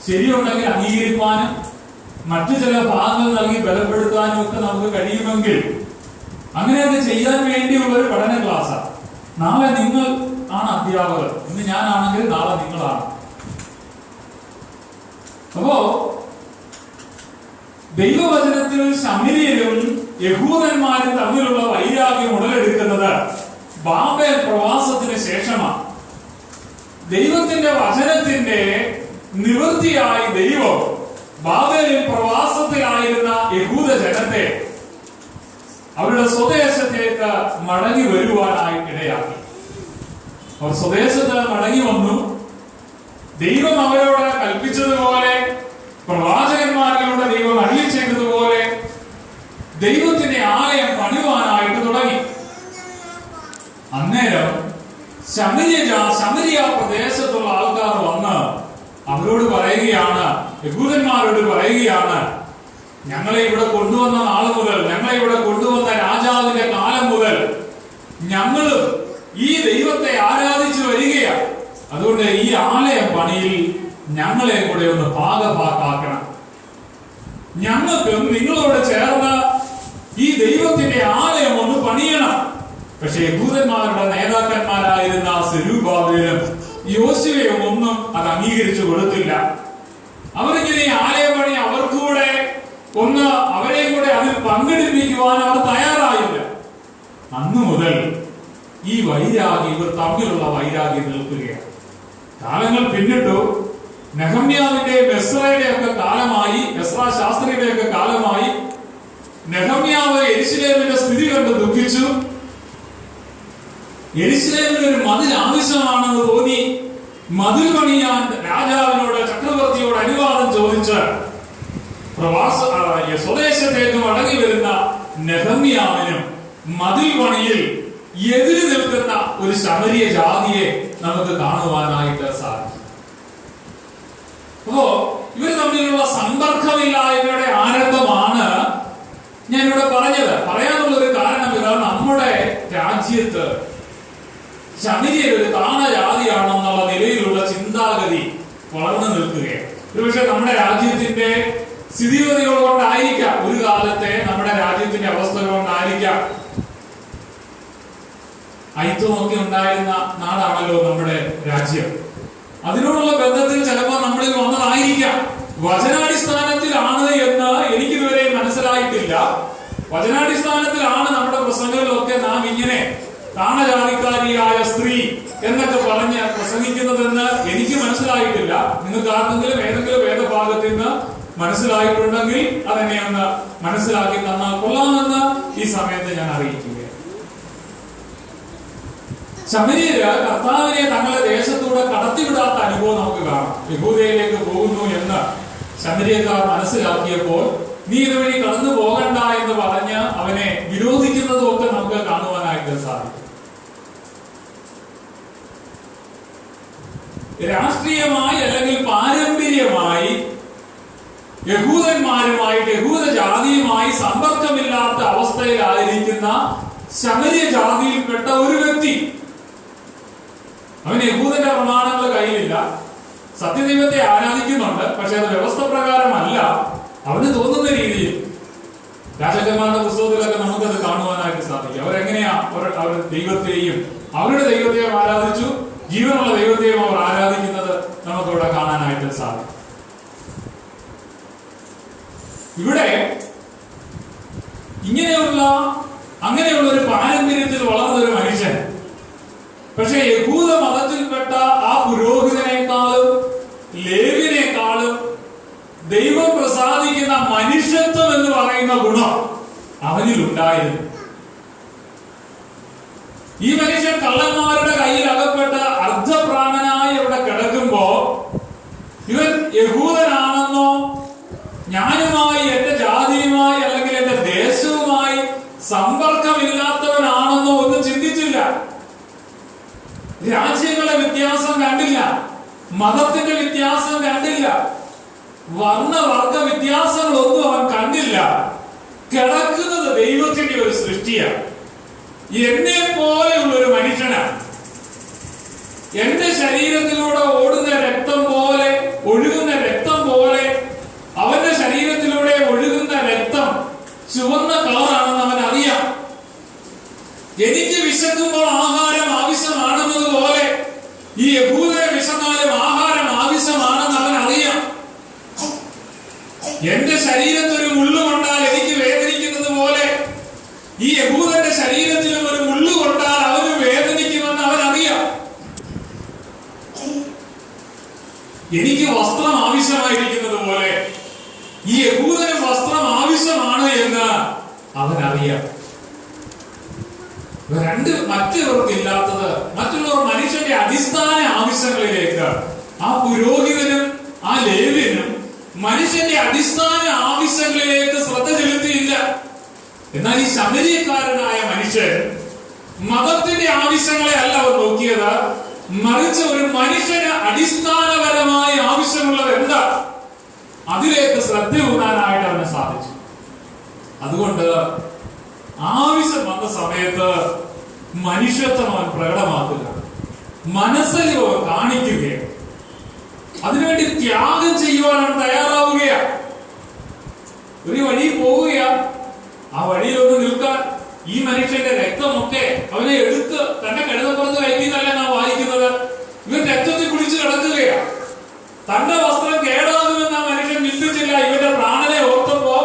Speaker 3: ശരിയുണ്ടെങ്കിൽ അംഗീകരിക്കാനും മറ്റു ചില ഭാഗങ്ങൾ നൽകി ബലപ്പെടുത്താനും ഒക്കെ നമുക്ക് കഴിയുമെങ്കിൽ അങ്ങനെയൊക്കെ ചെയ്യാൻ വേണ്ടിയുള്ള ഒരു പഠന ക്ലാസ്സാണ്. നാളെ നിങ്ങൾ ആണ് അധ്യാപകർ, ഇന്ന് ഞാനാണെങ്കിൽ നാളെ നിങ്ങളാണ്. അപ്പോ ദൈവവചനത്തിൽ ശമരിയരും യഹൂദന്മാരും തമ്മിലുള്ള വൈരാഗ്യം ഉടലെടുക്കുന്നത് ബാബേൽ പ്രവാസത്തിന് ശേഷമാണ്. ദൈവത്തിന്റെ വചനത്തിന്റെ നിവൃത്തിയായി ദൈവം ബാബേലിൽ പ്രവാസത്തിലായിരുന്ന യഹൂദ ജനത്തെ അവരുടെ സ്വദേശത്തേക്ക് മടങ്ങി വരുവാനായിട്ടിടയാക്കി. അവർ സ്വദേശത്ത് മടങ്ങി വന്നു. ദൈവം അവരോട് കൽപ്പിച്ചതുപോലെ, പ്രവാചകന്മാരിലൂടെ ദൈവം അറിയിച്ചതുപോലെ ദൈവത്തിന്റെ ആലയം പണിവാനായിട്ട് തുടങ്ങി. അന്നേരം ശമരിയ പ്രദേശത്തുള്ള ആൾക്കാർ വന്ന് അവരോട് പറയുകയാണ്, യഹൂദന്മാരോട് പറയുകയാണ്, ഞങ്ങളെ ഇവിടെ കൊണ്ടുവന്ന നാൾ മുതൽ, ഞങ്ങളെ ഇവിടെ കൊണ്ടുവന്ന രാജാവിന്റെ കാലം മുതൽ ഞങ്ങളും ഈ ദൈവത്തെ ആരാധിച്ചു വരികയാണ്. അതുകൊണ്ട് ഈ ആലയം പണിയിൽ ഞങ്ങളെ കൂടെ ഒന്ന് ഭാഗഭാക്കാക്കണം. ഞങ്ങൾക്കും നിങ്ങളോട് ചേർന്ന് ഈ ദൈവത്തിന്റെ ആലയം ഒന്ന് പണിയണം. പക്ഷെ യഹൂദന്മാരുടെ നേതാക്കന്മാരായിരുന്ന സെരുബ്ബാബേലും യോശുവയും ഒന്നും അത് അംഗീകരിച്ചു കൊടുത്തില്ല. അവരിങ്ങനെ ഈ ആലയം പണി അവർക്കൂടെ ഒന്ന് അവരെയും കൂടെ അതിൽ പങ്കെടുപ്പിക്കുവാൻ അവർ തയ്യാറായില്ല. അന്നു മുതൽ ഈ വൈരാഗ്യം, ഇവർ തമ്മിലുള്ള വൈരാഗ്യം നിൽക്കുകയാണ്. കാലങ്ങൾ പിന്നിട്ടു. നെഹമ്യാവിന്റെയും എസ്രയുടെയും ഒക്കെ കാലമായി, എസ്രാ ശാസ്ത്രിയുടെ ഒക്കെ കാലമായി. നെഹമ്യാവ് യെരൂശലേമിന്റെ സ്ഥിതി കണ്ട് ദുഃഖിച്ചു. യെരൂശലേമിന് ഒരു മതിൽ ആവശ്യമാണെന്ന് തോന്നി. മതിൽ പണിയാൻ രാജാവിനോട്, ചക്രവർത്തിയോട് അനുവാദം ചോദിച്ച് സ്വദേശത്തേക്ക് മടങ്ങി വരുന്ന നെഹമ്യാവിനും മതിൽ പണിയിൽ എതിര് നിൽക്കുന്ന ഒരു ശമരിയ ജാതിയെ നമുക്ക് കാണുവാനായിട്ട് സാധിക്കും. അപ്പോ ഇവർ തമ്മിലുള്ള സമ്പർക്കമില്ലായ്മയുടെ ആരംഭമാണ് ഞാൻ ഇവിടെ പറഞ്ഞത്. പറയാനുള്ള ഒരു കാരണം ഇതാണ്, നമ്മുടെ രാജ്യത്ത് ശമരിയർ ഒരു താണ ജാതിയാണെന്നുള്ള നിലയിലുള്ള ചിന്താഗതി വളർന്നു നിൽക്കുകയാണ്. ഒരുപക്ഷെ നമ്മുടെ രാജ്യത്തിന്റെ സ്ഥിതിഗതികൾ കൊണ്ടായിരിക്കാം, ഒരു കാലത്തെ നമ്മുടെ രാജ്യത്തിന്റെ അവസ്ഥകൾ കൊണ്ടായിരിക്കാം. ഐത്വമൊക്കെ ഉണ്ടായിരുന്ന നാടാണല്ലോ നമ്മുടെ രാജ്യം. അതിനോടുള്ള ബന്ധത്തിൽ ചിലപ്പോൾ നമ്മളിൽ വന്നതായിരിക്കാം. വചനാടിസ്ഥാനത്തിലാണ് എന്ന് എനിക്കിതുവരെ മനസ്സിലായിട്ടില്ല. വചനാടിസ്ഥാനത്തിലാണ് നമ്മുടെ പ്രസംഗങ്ങളിലൊക്കെ നാം ഇങ്ങനെ താണജാതിക്കാരിയായ സ്ത്രീ എന്നൊക്കെ പറഞ്ഞ് പ്രസംഗിക്കുന്നതെന്ന് എനിക്ക് മനസ്സിലായിട്ടില്ല. നിങ്ങൾക്ക് ആർക്കെങ്കിലും ഏതെങ്കിലും വേദഭാഗത്തിൽ നിന്ന് മനസ്സിലായിട്ടുണ്ടെങ്കിൽ അതെന്നെ ഒന്ന് മനസ്സിലാക്കി തന്നാൽ കൊള്ളാമെന്ന് ഈ സമയത്ത് ഞാൻ അറിയിക്കുകയാണ്. ശമരിയര് കർത്താവിനെ തങ്ങളുടെ ദേശത്തൂടെ കടത്തിവിടാത്ത അനുഭവം നമുക്ക് കാണാം. യഹൂദയിലേക്ക് പോകുന്നു എന്ന് ശമരിയക്കാർ മനസ്സിലാക്കിയപ്പോൾ നീ ഇതുവഴി കടന്നു പോകണ്ട എന്ന് പറഞ്ഞ് അവനെ വിരോധിക്കുന്നതും ഒക്കെ നമുക്ക് കാണുവാനായിട്ട് സാധിക്കും. രാഷ്ട്രീയമായി അല്ലെങ്കിൽ പാരമ്പര്യമായി യഹൂദന്മാരുമായിട്ട്, യഹൂദ ജാതിയുമായി സമ്പർക്കമില്ലാത്ത അവസ്ഥയിലായിരിക്കുന്ന ശമരിയ ജാതിയിൽപ്പെട്ട ഒരു വ്യക്തി അവന് യഹൂദന്റെ പ്രമാണങ്ങൾ കയ്യിലില്ല, സത്യദൈവത്തെ ആരാധിക്കുന്നുണ്ട്, പക്ഷെ അത് വ്യവസ്ഥ പ്രകാരമല്ല, അവന് തോന്നുന്ന രീതിയിൽ. രാജാക്കന്മാരുടെ പുസ്തകത്തിലൊക്കെ നമുക്കത് കാണുവാനായിട്ട് സാധിക്കും. അവരെങ്ങനെയാ അവർ ദൈവത്തെയും അവരുടെ ദൈവത്തെയും ആരാധിച്ചു, ജീവനുള്ള ദൈവത്തെയും അവർ ആരാധിക്കുന്നത് നമുക്കിവിടെ കാണാനായിട്ട് സാധിക്കും. ഇവിടെ അങ്ങനെയുള്ള ഒരു പാരമ്പര്യത്തിൽ വളർന്ന ഒരു മനുഷ്യൻ, പക്ഷെ യഹൂദ മതത്തിൽപ്പെട്ട ആ പുരോഹിതനേക്കാളും ലേവ്യനേക്കാളും ദൈവം പ്രസാദിക്കുന്ന മനുഷ്യത്വം എന്ന് പറയുന്ന ഗുണം അവനിൽ ഉണ്ടായിരുന്നു. ഈ മനുഷ്യൻ കള്ളന്മാരുടെ കയ്യിൽ അകപ്പെട്ട് അർദ്ധപ്രാണനായി അവിടെ കിടക്കുമ്പോ ഇവൻ യഹൂദനാണെന്നോ ഞാനുമായി എന്റെ ജാതിയുമായി അല്ലെങ്കിൽ എന്റെ ദേശവുമായി സമ്പർക്കമില്ലാത്തവനാണെന്നോ ഒന്നും ചിന്തിച്ചില്ല. രാജ്യങ്ങളുടെ വ്യത്യാസം കണ്ടില്ല, മതത്തിന്റെ വ്യത്യാസം കണ്ടില്ല, വർണ്ണവർഗ വ്യത്യാസങ്ങളൊന്നും അവൻ കണ്ടില്ല. കിടക്കുന്നത് ദൈവത്തിന്റെ ഒരു സൃഷ്ടിയാണ്. എന്നെ പോലെയുള്ള ഒരു മനുഷ്യനാണ്. എന്റെ ശരീരത്തിലൂടെ ഓടുന്ന രക്തം പോലെ, ഒഴുകുന്ന രക്തം പോലെ അവന്റെ ശരീരത്തിലൂടെ ഒഴുകുന്ന രക്തം ചുവന്ന കളറാണെന്ന് അവൻ അറിയാം. എനിക്ക് വിശക്കുമ്പോൾ ആഹാരം ആവശ്യമാണെന്നതുപോലെ ഈ യഹൂദനെ വിശന്നാലും ആഹാരം ആവശ്യമാണെന്ന് അവൻ അറിയാം. എന്റെ ശരീരത്തിൽ ഒരു മുള്ളു കൊണ്ടാൽ എനിക്ക് വേദനിക്കുന്നത് പോലെ ഈ യഹൂദന്റെ ശരീരത്തിലും ഒരു മുള്ളു കൊണ്ടാൽ അവന് വേദനിക്കുമെന്ന് അവൻ അറിയാം. എനിക്ക് വസ്ത്രം ആവശ്യമായിരിക്കുന്നത് പോലെ ഈ യഹൂദന് വസ്ത്രം ആവശ്യമാണ് എന്ന് അവൻ അറിയാം. മറ്റുള്ളവർക്കില്ലാത്തത്, മറ്റുള്ളവർ മനുഷ്യന്റെ അടിസ്ഥാന ആവശ്യങ്ങളിലേക്ക് ആ പുരോഹിതനും ആ ലേവ്യനും മനുഷ്യന്റെ അടിസ്ഥാന ആവശ്യങ്ങളിലേക്ക് ശ്രദ്ധ ചെലുത്തിയില്ല. എന്നാൽ ഈ ശമരിയക്കാരനായ മനുഷ്യൻ മതത്തിന്റെ ആവശ്യങ്ങളെ അല്ല അവർ നോക്കിയത്, മറിച്ച് ഒരു മനുഷ്യന് അടിസ്ഥാനപരമായ ആവശ്യമുള്ളത് എന്താ, അതിലേക്ക് ശ്രദ്ധ ഊന്നാനായിട്ട് അവന് സാധിച്ചു. അതുകൊണ്ട് ആവശ്യം വന്ന സമയത്ത് മനുഷ്യത്വം അവൻ പ്രകടമാക്കുക, മനസ്സിൽ അവൻ കാണിക്കുകയാണ്, അതിനുവേണ്ടി ത്യാഗം ചെയ്യുവാൻ അവൻ തയ്യാറാവുകയാണ്. ഒരു വഴി പോവുകയാ, ആ വഴിയിലൊന്ന് നിൽക്കാൻ ഈ മനുഷ്യന്റെ രക്തമൊക്കെ അവനെ എടുത്ത് തന്റെ കഴുതപ്പുറത്ത് കയറ്റിയെന്നല്ല നാം വായിക്കുന്നത്. ഇവൻ രക്തത്തിൽ കുടിച്ച് കിടക്കുകയാണ്. തന്റെ വസ്ത്രം കേടാകുമെന്ന് ആ മനുഷ്യൻ ചിന്തിച്ചില്ല. ഇവന്റെ പ്രാണനെ ഓർത്തപ്പോ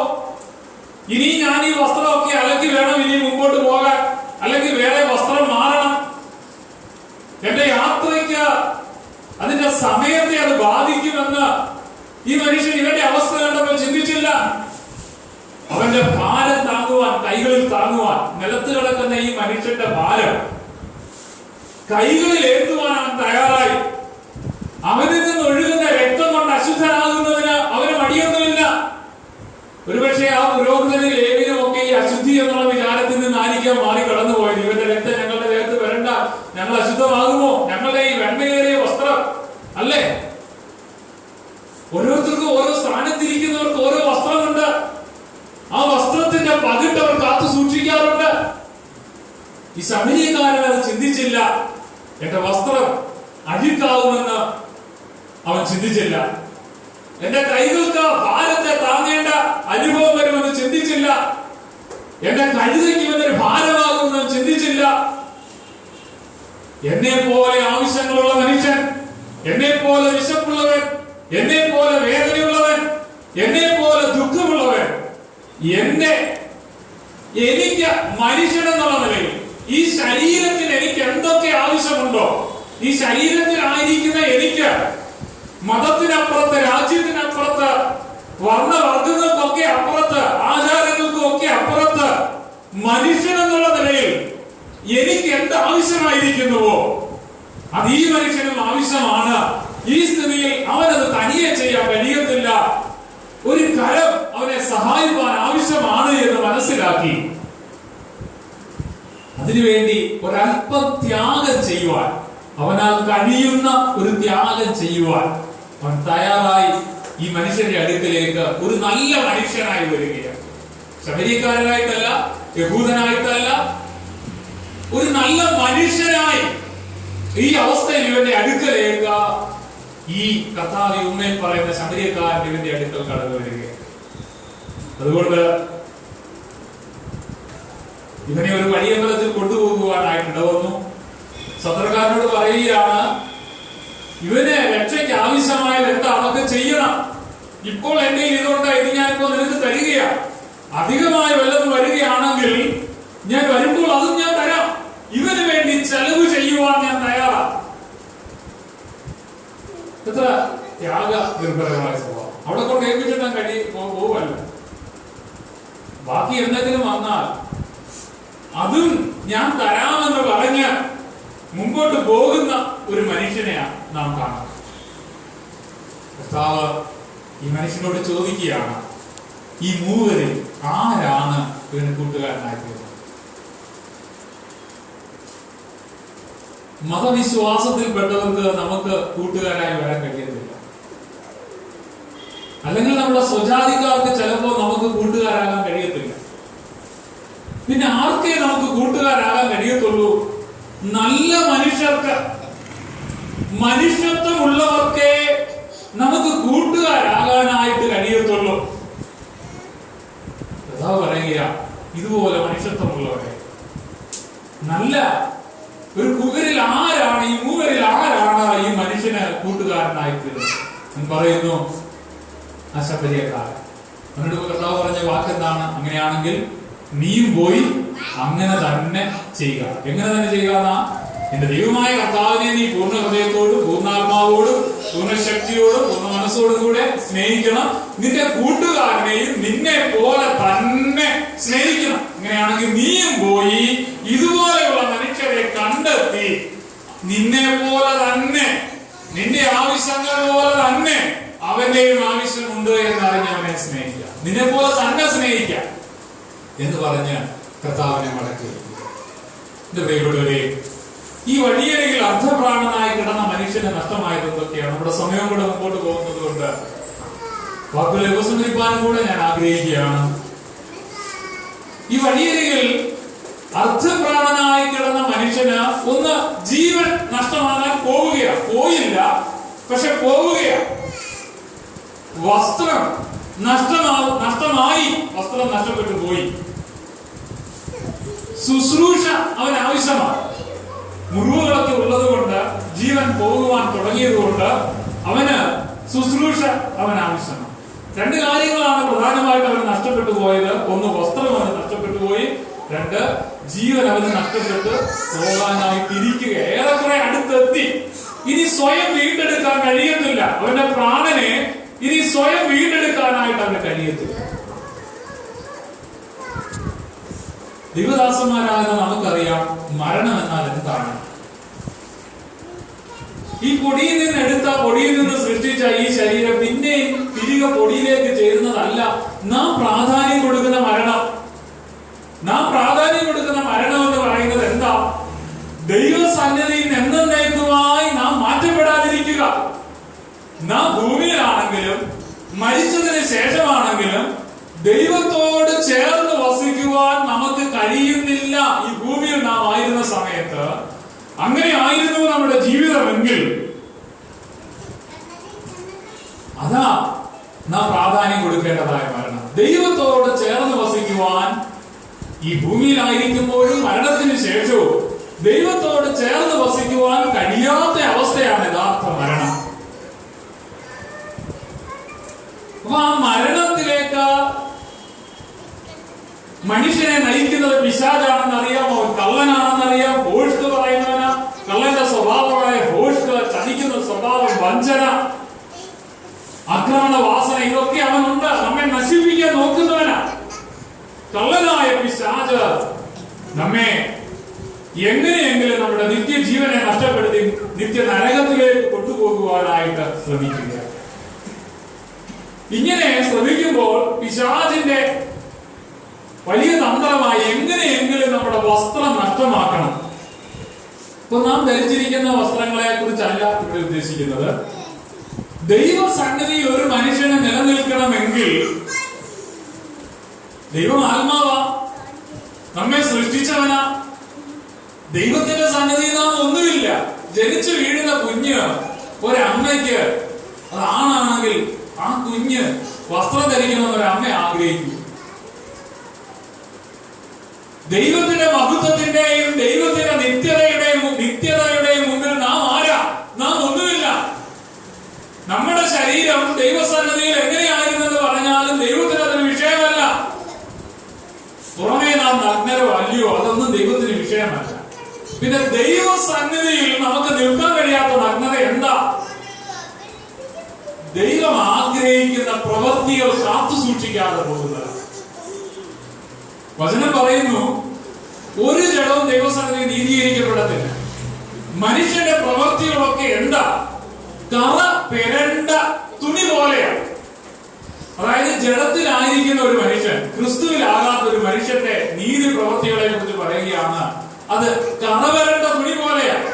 Speaker 3: ഇനി ഞാൻ ഈ വസ്ത്രമൊക്കെ അലക്കി വേണം ഇനി മുമ്പോട്ട് പോകാൻ, അല്ലെങ്കിൽ വേറെ വസ്ത്രം മാറണം. എന്റെ യാത്രയ്ക്ക് അതിന്റെ സമയത്തെ അത് ബാധിക്കുമെന്ന് ഈ മനുഷ്യൻ ഇവന്റെ അവസ്ഥ കണ്ടപ്പോൾ ചിന്തിച്ചില്ല. അവന്റെ ഭാരം താങ്ങുവാൻ, കൈകളിൽ താങ്ങുവാൻ, നിലത്ത് കിടക്കുന്ന ഈ മനുഷ്യന്റെ ഭാരം കൈകളിൽ ഏറ്റുവാൻ അവൻ തയ്യാറായി. അവനിൽ നിന്ന് ഒഴുകുന്ന രക്തം കൊണ്ട് അശുദ്ധനാകുന്നതിന് അവന് മടിയൊന്നുമില്ല. ഒരുപക്ഷെ ആ പുരോഹിതനും ലേവ്യനും ഒക്കെ ഈ അശുദ്ധി എന്നുള്ള വിചാരത്തിൽ നിന്നായിരിക്കാം മാറി കടന്നുപോയത്. ഇവന്റെ രക്തം ഞങ്ങളുടെ ദേഹത്ത് വരണ്ട, ഞങ്ങൾ അശുദ്ധമാകുമോ, ഞങ്ങളുടെ ഈ വെണ്മയേറിയ വസ്ത്രം അല്ലേ. ഓരോരുത്തർക്കും ഓരോ സ്ഥാനത്തിരിക്കുന്നവർക്ക് ഓരോ വസ്ത്രമുണ്ട്. ആ വസ്ത്രത്തിന്റെ പകിട്ട് അവർ കാത്തു സൂക്ഷിക്കാറുണ്ട്. ഈ ശമരിയക്കാരൻ അത് ചിന്തിച്ചില്ല. എന്റെ വസ്ത്രം അഴുക്കാവുമെന്ന് അവൻ ചിന്തിച്ചില്ല. എന്റെ കൈകൾക്ക് ഭാരത്തെ താങ്ങേണ്ട അനുഭവം വരുമെന്ന് ചിന്തിച്ചില്ല. എന്റെ കഴുതയ്ക്ക് ഇവനൊരു ഭാരമാകുമെന്ന് ചിന്തിച്ചില്ല. എന്നെ പോലെ ആവശ്യങ്ങളുള്ള മനുഷ്യൻ, എന്നെ പോലെ വിശപ്പുള്ളവൻ, എന്നെ പോലെ വേദനയുള്ളവൻ, എന്നെ പോലെ ദുഃഖമുള്ളവൻ, എനിക്ക് മനുഷ്യനെന്നുള്ള നിലയിൽ ഈ ശരീരത്തിന് എനിക്ക് എന്തൊക്കെ ആവശ്യമുണ്ടോ, ഈ ശരീരത്തിലായിരിക്കുന്ന എനിക്ക് മതത്തിനപ്പുറത്ത്, രാജ്യത്തിനപ്പുറത്ത്, വർണ്ണവർഗങ്ങൾക്കൊക്കെ അപ്പുറത്ത്, ആചാരങ്ങൾക്കും ഒക്കെ അപ്പുറത്ത് മനുഷ്യനെന്നുള്ള നിലയിൽ എനിക്ക് എന്ത് ആവശ്യമായിരിക്കുന്നുവോ അത് ഈ മനുഷ്യനും ആവശ്യമാണ്. ഈ സ്ഥിതിയിൽ അവനത് തനിയെ ചെയ്യാൻ കഴിയത്തില്ല. ഒരു കരം അവനെ സഹായിക്കാൻ ആവശ്യമാണ് എന്ന് മനസ്സിലാക്കി അതിനുവേണ്ടി ഒരല്പം ത്യാഗം ചെയ്യുവാൻ, അവനാൽ കഴിയുന്ന ഒരു ത്യാഗം ചെയ്യുവാൻ അവൻ തയ്യാറായി ഈ മനുഷ്യന്റെ അടുക്കലേക്ക് ഒരു നല്ല മനുഷ്യനായി വരികയാണ്. ശമരിയക്കാരനായിട്ടല്ല, യഹൂദനായിട്ടല്ല, ഒരു നല്ല മനുഷ്യനായി ഈ അവസ്ഥയിൽ ഇവന്റെ അടുക്കലേക്ക് ഈ കർത്താവ് ഉമ്മയിൽ പറയുന്ന ശമരിയക്കാരൻ ഇവന്റെ അടുക്കൽ കടന്നു വരികയാണ്. അതുകൊണ്ട് ഇവനെ ഒരു വഴിയമ്പലത്തിൽ കൊണ്ടുപോകുവാനായിട്ട് ഇടവന്നു. സത്രക്കാരനോട് പറയുകയാണ്, ഇവന് രക്ഷയ്ക്ക് ആവശ്യമായത് എന്താണൊക്കെ ചെയ്യണം. ഇപ്പോൾ എന്റെ ഇതുകൊണ്ട് ഇത് ഞാനിപ്പോ നിനക്ക് തരികയാണ്. അധികമായി വല്ലതും വരികയാണെങ്കിൽ ഞാൻ വരുമ്പോൾ അതും ഞാൻ തരാം. ഇവന് വേണ്ടി ചെലവ് ചെയ്യുവാൻ ഞാൻ തയ്യാറാണ്. എത്ര ത്യാഗ നിർഭരമായ സ്വഭാവം. അവിടെ കൊണ്ട് ഏൽപ്പിച്ചിട്ടാൻ പോവല്ല. ബാക്കി എന്തെങ്കിലും വന്നാൽ അതും ഞാൻ തരാമെന്ന് പറഞ്ഞ് മുമ്പോട്ട് പോകുന്ന ഒരു മനുഷ്യനെയാണ് നാം കാണുന്നത്. കർത്താവ് ഈ മനുഷ്യനോട് ചോദിക്കുകയാണ്, ഈ മൂവരിൽ ആരാണ് ഇവന് കൂട്ടുകാരനാക്കിയത്? മതവിശ്വാസത്തിൽപ്പെട്ടവർക്ക് നമുക്ക് കൂട്ടുകാരായി വരാൻ കഴിയത്തില്ല. അല്ലെങ്കിൽ നമ്മുടെ സ്വജാതിക്കാർക്ക് ചിലപ്പോൾ നമുക്ക് കൂട്ടുകാരാകാൻ കഴിയത്തില്ല. പിന്നെ ആർക്കേ നമുക്ക് കൂട്ടുകാരാകാൻ കഴിയത്തുള്ളൂ? നല്ല മനുഷ്യർക്ക്, മനുഷ്യത്വമുള്ളവർക്കേ നമുക്ക് കൂട്ടുകാരാകാനായിട്ട് കഴിയത്തുള്ളൂ. അതാ പറയുക, ഇതുപോലെ മനുഷ്യത്വമുള്ളവരെ നല്ല ഒരു കുവരിൽ ആരാണ്, ഈ മൂവരിൽ ആരാണ് ഈ മനുഷ്യന് കൂട്ടുകാരനായിത്തീരുന്നത്? പറയുന്നു, ആ ശബരിയക്കാരൻ. അവനോട് കർത്താവ് പറഞ്ഞ വാക്കെന്താണ്? അങ്ങനെയാണെങ്കിൽ നീയും പോയി അങ്ങനെ തന്നെ ചെയ്യുക. എങ്ങനെ തന്നെ ചെയ്യുക? എന്റെ ദൈവമായ കർത്താവിനെ നീ പൂർണ്ണ ഹൃദയത്തോടും പൂർണ്ണാത്മാവോടും പൂർണ്ണശക്തിയോടും പൂർണ്ണ മനസ്സോടും കൂടെ സ്നേഹിക്കണം. നിന്റെ കൂട്ടുകാരനെയും നിന്നെ പോലെ തന്നെ സ്നേഹിക്കണം. അങ്ങനെയാണെങ്കിൽ നീയും പോയി ഇതുപോലെയുള്ള മനുഷ്യരെ കണ്ടെത്തി നിന്നെ പോലെ തന്നെ, നിന്റെ ആവശ്യങ്ങൾ പോലെ തന്നെ അവന്റെയും ആവശ്യമുണ്ട് എന്നറിഞ്ഞ് അവനെ സ്നേഹിക്കുക. നിന്നെ പോലെ തന്നെ സ്നേഹിക്കുക എന്ന് പറഞ്ഞ് കർത്താവിനെ മടക്കി. എന്റെ പ്രിയപ്പെട്ടവരെ, ഈ വഴിയരികിൽ അർദ്ധപ്രാണനായി കിടന്ന മനുഷ്യന് നഷ്ടമായത് എന്തൊക്കെയാണ്? നമ്മുടെ സമയം കൂടെ മുമ്പോട്ട് പോകുന്നത് കൊണ്ട് വാക്കുകളെ ഉപസംഹരിക്കാനും കൂടെ ഞാൻ ആഗ്രഹിക്കുകയാണ്. ഈ വഴിയരികിൽ അർദ്ധപ്രാണനായി കിടന്ന മനുഷ്യന് ഒന്ന് ജീവൻ നഷ്ടമാകാൻ പോവുകയാണ്. പോയില്ല, പക്ഷെ പോവുകയാണ്. വസ്ത്രം നഷ്ടമായി, വസ്ത്രം നഷ്ടപ്പെട്ടു പോയി. ശുശ്രൂഷ അവൻ ആവശ്യമാണ്. മുറിവുകളൊക്കെ ഉള്ളത് കൊണ്ട്, ജീവൻ പോകുവാൻ തുടങ്ങിയത് കൊണ്ട് അവന് ശുശ്രൂഷ അവൻ ആവശ്യമാണ്. രണ്ട് കാര്യങ്ങളാണ് പ്രധാനമായിട്ട് അവന് നഷ്ടപ്പെട്ടു പോയത്. ഒന്ന്, വസ്ത്രം അവന് നഷ്ടപ്പെട്ടു പോയി. രണ്ട്, ജീവൻ അവന് നഷ്ടപ്പെട്ട് പോകാനായിട്ട് ഇരിക്കുക. ഏറെക്കുറെ അടുത്തെത്തി. ഇനി സ്വയം വീണ്ടെടുക്കാൻ കഴിയത്തില്ല. അവന്റെ പ്രാണനെ ഇനി സ്വയം വീണ്ടെടുക്കാനായിട്ട് അവന് കഴിയത്തില്ല. ദൈവദാസന്മാരാകുന്ന നമുക്കറിയാം മരണം എന്നാൽ എന്താണ്. ഈ പൊടിയിൽ നിന്ന് എടുത്ത, പൊടിയിൽ നിന്ന് സൃഷ്ടിച്ച ഈ ശരീരം പിന്നെയും തിരികെ പൊടിയിലേക്ക് ചേരുന്നതല്ല നാം പ്രാധാന്യം കൊടുക്കുന്ന മരണം. നാം പ്രാധാന്യം കൊടുക്കുന്ന മരണം എന്ന് പറയുന്നത് എന്താ? ദൈവസന്നിധിയിൽ എന്നേക്കുമായി നാം മാറ്റപ്പെടാതിരിക്കുക. നാം ഭൂമിയിലാണെങ്കിലും മരിച്ചതിന് ശേഷമാണെങ്കിലും ദൈവത്തോട് ചേർന്ന് വസിക്കുവാൻ നമുക്ക് കഴിയുന്നില്ല. ഈ ഭൂമിയിൽ നാം ആയിരുന്ന സമയത്ത് അങ്ങനെ ആയിരുന്നു നമ്മുടെ ജീവിതമെങ്കിൽ അതാ നാം പ്രാധാന്യം കൊടുക്കേണ്ടതായ മരണം. ദൈവത്തോട് ചേർന്ന് വസിക്കുവാൻ ഈ ഭൂമിയിലായിരിക്കുമ്പോഴും മരണത്തിന് ശേഷവും ദൈവത്തോട് ചേർന്ന് വസിക്കുവാൻ കഴിയാത്ത അവസ്ഥയാണ് യഥാർത്ഥ മരണം. അപ്പൊ ആ മരണത്തിലേക്ക് മനുഷ്യനെ നയിക്കുന്നത് പിശാചാണെന്ന് അറിയാം, അവൻ കള്ളനാണെന്നറിയാം, ഭോഷ്ക് പറയുന്നവന, കള്ളന്റെ സ്വഭാവമായ ഭോഷ്ക്, ചതിക്കുന്ന സ്വഭാവം, വഞ്ചന, ആക്രമണ വാസന, ഇതൊക്കെ അവനുണ്ട്. നമ്മെ നശിപ്പിക്കാൻ നോക്കുന്നവനാ കള്ളനായ പിശാച്. നമ്മെ എങ്ങനെയെങ്കിലും നമ്മുടെ നിത്യജീവനെ നഷ്ടപ്പെടുത്തി നിത്യ നരകത്തിലേക്ക് കൊണ്ടുപോകുവാനായിട്ട് ശ്രമിക്കുക. ഇങ്ങനെ ശ്രമിക്കുമ്പോൾ പിശാചിന്റെ വലിയ തന്ത്രമായി എങ്ങനെയെങ്കിലും നമ്മുടെ വസ്ത്രം നഷ്ടമാക്കണം. ഇപ്പൊ നാം ധരിച്ചിരിക്കുന്ന വസ്ത്രങ്ങളെ കുറിച്ചല്ല ഇവിടെ ഉദ്ദേശിക്കുന്നത്. ദൈവസന്നിധിയിൽ ഒരു മനുഷ്യനെ നിലനിൽക്കണമെങ്കിൽ ദൈവം ആത്മാവാ, നമ്മെ സൃഷ്ടിച്ചവനാ. ദൈവത്തിന്റെ സന്നിധിയിൽ നാം ഒന്നുമില്ല. ജനിച്ചു വീഴുന്ന കുഞ്ഞ് ഒരമ്മയ്ക്ക്, അത് ആണാണെങ്കിൽ ആ കുഞ്ഞ് വസ്ത്രം ധരിക്കണമെന്ന് ഒരമ്മ ആഗ്രഹിക്കും. ദൈവത്തിന്റെ മഹത്വത്തിന്റെയും ദൈവത്തിന്റെ നിത്യതയുടെയും മുമ്പിൽ നാം ആരാ? നാം ഒന്നുമില്ല. നമ്മുടെ ശരീരം ദൈവസന്നിധിയിൽ എങ്ങനെയായിരുന്നെന്ന് പറഞ്ഞാലും ദൈവത്തിന് അതൊരു വിഷയമല്ല. പുറമേ നാം നഗ്നരോ അല്ലയോ, അതൊന്നും ദൈവത്തിന് വിഷയമല്ല. പിന്നെ ദൈവസന്നിധിയിൽ നമുക്ക് നിൽക്കാൻ കഴിയാത്ത നഗ്നത എന്താ? ദൈവം ആഗ്രഹിക്കുന്ന പ്രവൃത്തികൾ കാത്തു സൂക്ഷിക്കാതെ പോകുന്നത്. വചനം പറയുന്നു, ഒരു ജഡവും ദൈവസന്നിധിയിൽ നീതീകരിക്കപ്പെടത്തില്ല. മനുഷ്യന്റെ പ്രവൃത്തികളൊക്കെ എന്താ? കറ പെരണ്ട തുണി പോലെയാണ്. അതായത് ജഡത്തിലായിരിക്കുന്ന ഒരു മനുഷ്യൻ, ക്രിസ്തുവിലാകാത്ത ഒരു മനുഷ്യന്റെ നീതി പ്രവൃത്തികളെ കുറിച്ച് പറയുകയാണ്, അത് കറവരണ്ട തുണി പോലെയാണ്.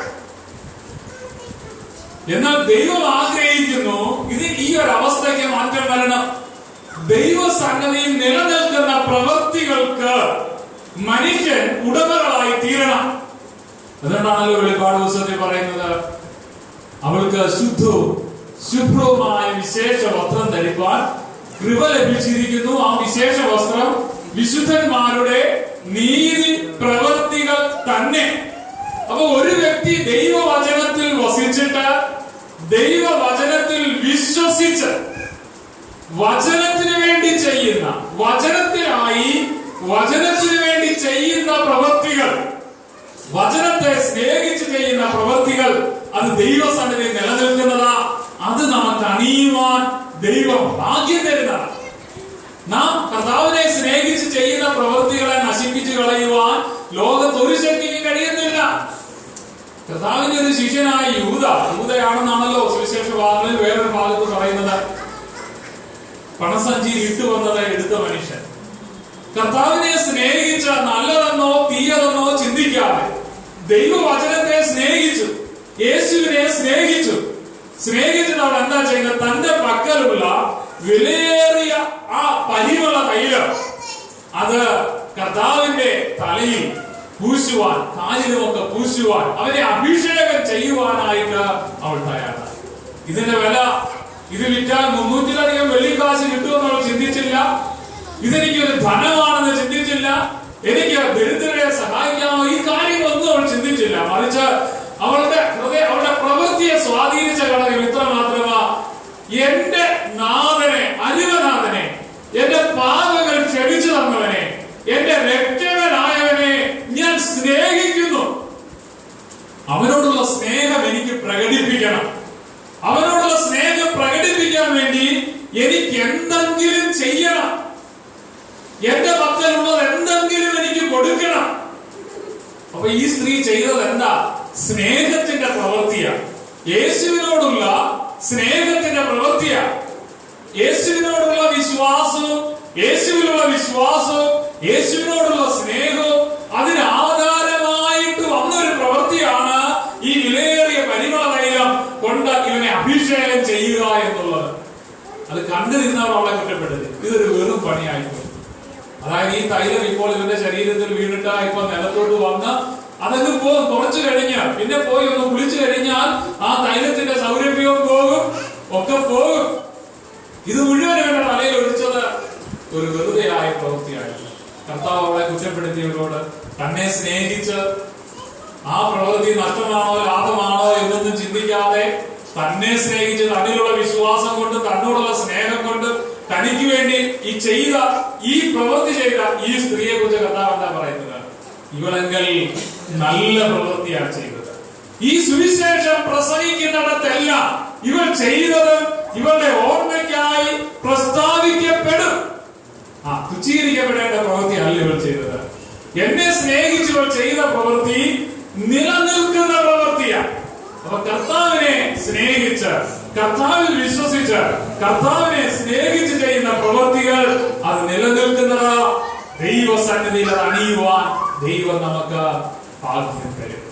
Speaker 3: എന്നാൽ ദൈവം ആഗ്രഹിക്കുന്നു ഈ ഒരു അവസ്ഥയ്ക്ക് മാറ്റം വരണം. ദൈവസന്നിധിയിൽ നിലനിൽക്കുന്ന പ്രവൃത്തികൾക്ക് മനുഷ്യൻ ഉടമകളായി തീരണം. അതുകൊണ്ടാണല്ലോ വെളിപ്പാട് പുസ്തകത്തിൽ പറയുന്നത്, അവൾക്ക് ശുഭ്രവുമായ വിശേഷ വസ്ത്രം ധരിപ്പാൻ കൃപ ലഭിച്ചിരിക്കുന്നു. ആ വിശേഷ വസ്ത്രം വിശുദ്ധന്മാരുടെ നീതി പ്രവൃത്തികൾ തന്നെ. അപ്പൊ ഒരു വ്യക്തി ദൈവവചനത്തിൽ വസിച്ചിട്ട്, ദൈവവചനത്തിൽ വിശ്വസിച്ച്, വചനത്തിന് വേണ്ടി ചെയ്യുന്ന, വചനത്തിലായി വചനത്തിന് വേണ്ടി ചെയ്യുന്ന പ്രവൃത്തികൾ, വചനത്തെ സ്നേഹിച്ച് ചെയ്യുന്ന പ്രവൃത്തികൾ, അത് ദൈവസന്നിധിയിൽ നിലനിൽക്കുന്നതാ. അത് നമുക്ക് അണിയുവാൻ ദൈവം ഭാഗ്യം തരുന്നതാണ്. നാം കർത്താവിനെ സ്നേഹിച്ച് ചെയ്യുന്ന പ്രവൃത്തികളെ നശിപ്പിച്ചു കളയുവാൻ ലോകത്ത് ഒരു ശക്തിക്ക് കഴിയുന്നില്ല. കർത്താവിന്റെ ഒരു ശിഷ്യനായ യൂദയാണെന്നാണല്ലോ സുവിശേഷ ഭാഗങ്ങളിൽ വേറൊരു ഭാഗത്ത് പറയുന്നത്. പണസഞ്ചിയിൽ ഇട്ടുവന്നത് എടുത്ത മനുഷ്യൻ കർത്താവിനെ സ്നേഹിച്ച, നല്ലതെന്നോ തീയതെന്നോ ചിന്തിക്കാതെ ദൈവവചനത്തെ സ്നേഹിച്ചു, യേശുവിനെ സ്നേഹിച്ചിട്ട് അവൻ എന്താ ചെയ്യുന്നത്? തന്റെ പക്കലുള്ള വിലയേറിയ ആ പരിമള തൈലം അത് കർത്താവിന്റെ തലയിൽ പൂശുവാൻ, കാലിലുമൊക്കെ പൂശുവാൻ, അവരെ അഭിഷേകം ചെയ്യുവാനായിട്ട് അവൾ തയ്യാറായി. ഇതിന്റെ വില, ഇത് വിറ്റാൽ 300-ലധികം വെള്ളിക്കാശ് കിട്ടുമെന്ന് അവൾ ചിന്തിച്ചില്ല. ഇതെനിക്കൊരു ധനമാണെന്ന് ചിന്തിച്ചില്ല. എനിക്ക് ദരിദ്രരെ സഹായിക്കാമോ, ഈ കാര്യങ്ങളൊന്നും അവൾ ചിന്തിച്ചില്ല. മറിച്ച് അവളുടെ പ്രവൃത്തിയെ സ്വാധീനിച്ച ഘടകം ഇത്ര മാത്രമാ: എന്റെ നാഥനെ, അരിവനാഥനെ, എന്റെ പാപങ്ങൾ ക്ഷമിച്ചു തന്നവനെ, എന്റെ രക്ഷകനായവനെ ഞാൻ സ്നേഹിക്കുന്നു. അവനോടുള്ള സ്നേഹം എനിക്ക് പ്രകടിപ്പിക്കണം. അവനോടുള്ള സ്നേഹം പ്രകടിപ്പിക്കാൻ വേണ്ടി എനിക്ക് എന്തെങ്കിലും ചെയ്യണം. എന്റെ പക്കലുള്ളത് എന്തെങ്കിലും എനിക്ക് കൊടുക്കണം. അപ്പൊ ഈ സ്ത്രീ ചെയ്തത് എന്താ? സ്നേഹത്തിന്റെ പ്രവൃത്തിയാണ്. യേശുവിനോടുള്ള സ്നേഹത്തിന്റെ പ്രവൃത്തിയാണ്. യേശുവിനോടുള്ള വിശ്വാസവും യേശുവിനോടുള്ള സ്നേഹവും അതിന് ആധാരമായിട്ട് വന്നൊരു പ്രവൃത്തിയാണ് ഈ വിലയേറിയ പരിമള തൈലം കൊണ്ട് ഇവനെ അഭിഷേകം ചെയ്യുക എന്നുള്ളത്. അത് കണ്ടു നിന്നവർ അവളെ കുറ്റപ്പെടുത്തി. ഇതൊരു വെറും പണിയായിപ്പോയി. അതായത് ഈ തൈലം ഇപ്പോൾ ഇവന്റെ ശരീരത്തിൽ വീണിട്ട് ഇപ്പൊ നിലത്തോട്ട് വന്ന് അതൊക്കെ പോകും. കുറച്ചു കഴിഞ്ഞ് പിന്നെ പോയി ഒന്ന് കുളിച്ചു കഴിഞ്ഞാൽ ആ തൈലത്തിന്റെ സൗരഭ്യവും പോകും, ഒക്കെ പോകും. ഇത് മുഴുവൻ ഇവന്റെ തലയിൽ ഒഴിച്ചത് ഒരു വെറുതെയായ പ്രവൃത്തിയായിരുന്നു. കർത്താവ് അവളെ കുറ്റപ്പെടുത്തിയവരോട് തന്നെ സ്നേഹിച്ച് ആ പ്രവൃത്തി നഷ്ടമാണോ ലാഭമാണോ എന്നൊന്നും ചിന്തിക്കാതെ തന്നെ സ്നേഹിച്ച്, തന്നിലുള്ള വിശ്വാസം കൊണ്ട്, തന്നോടുള്ള സ്നേഹം കൊണ്ട്, തനിക്ക് വേണ്ടി ഈ പ്രവൃത്തി ചെയ്ത ഈ സ്ത്രീയെ കുറിച്ച് കർത്താവ് എന്താ പറയുന്നത്? ഇവളെങ്കിൽ നല്ല പ്രവൃത്തിയാണ് ചെയ്തത്. ഈ സുവിശേഷം പ്രസംഗിക്കുന്നിടത്തെല്ലാം ഇവൾ ചെയ്തത് ഇവളുടെ ഓർമ്മയ്ക്കായി പ്രസ്താവിക്കപ്പെടും. തുച്ഛീകരിക്കപ്പെടേണ്ട പ്രവൃത്തിയല്ല ഇവൾ ചെയ്തത്. എന്നെ സ്നേഹിച്ച് ഇവൾ ചെയ്ത പ്രവൃത്തി നിലനിൽക്കുന്ന പ്രവൃത്തിയാണ്. അപ്പൊ കർത്താവിനെ സ്നേഹിച്ച്, കർത്താവിൽ വിശ്വസിച്ച്, കർത്താവിനെ സ്നേഹിച്ച് ചെയ്യുന്ന പ്രവൃത്തികൾ അത് നിലനിൽക്കുന്നത്. ദൈവസന്നിധിയിൽ അത് അണിയുവാൻ ദൈവം നമുക്ക് ഭാഗ്യം തരും.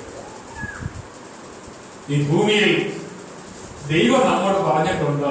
Speaker 3: ഈ ഭൂമിയിൽ ദൈവം നമ്മോട് പറഞ്ഞിട്ടുണ്ട്,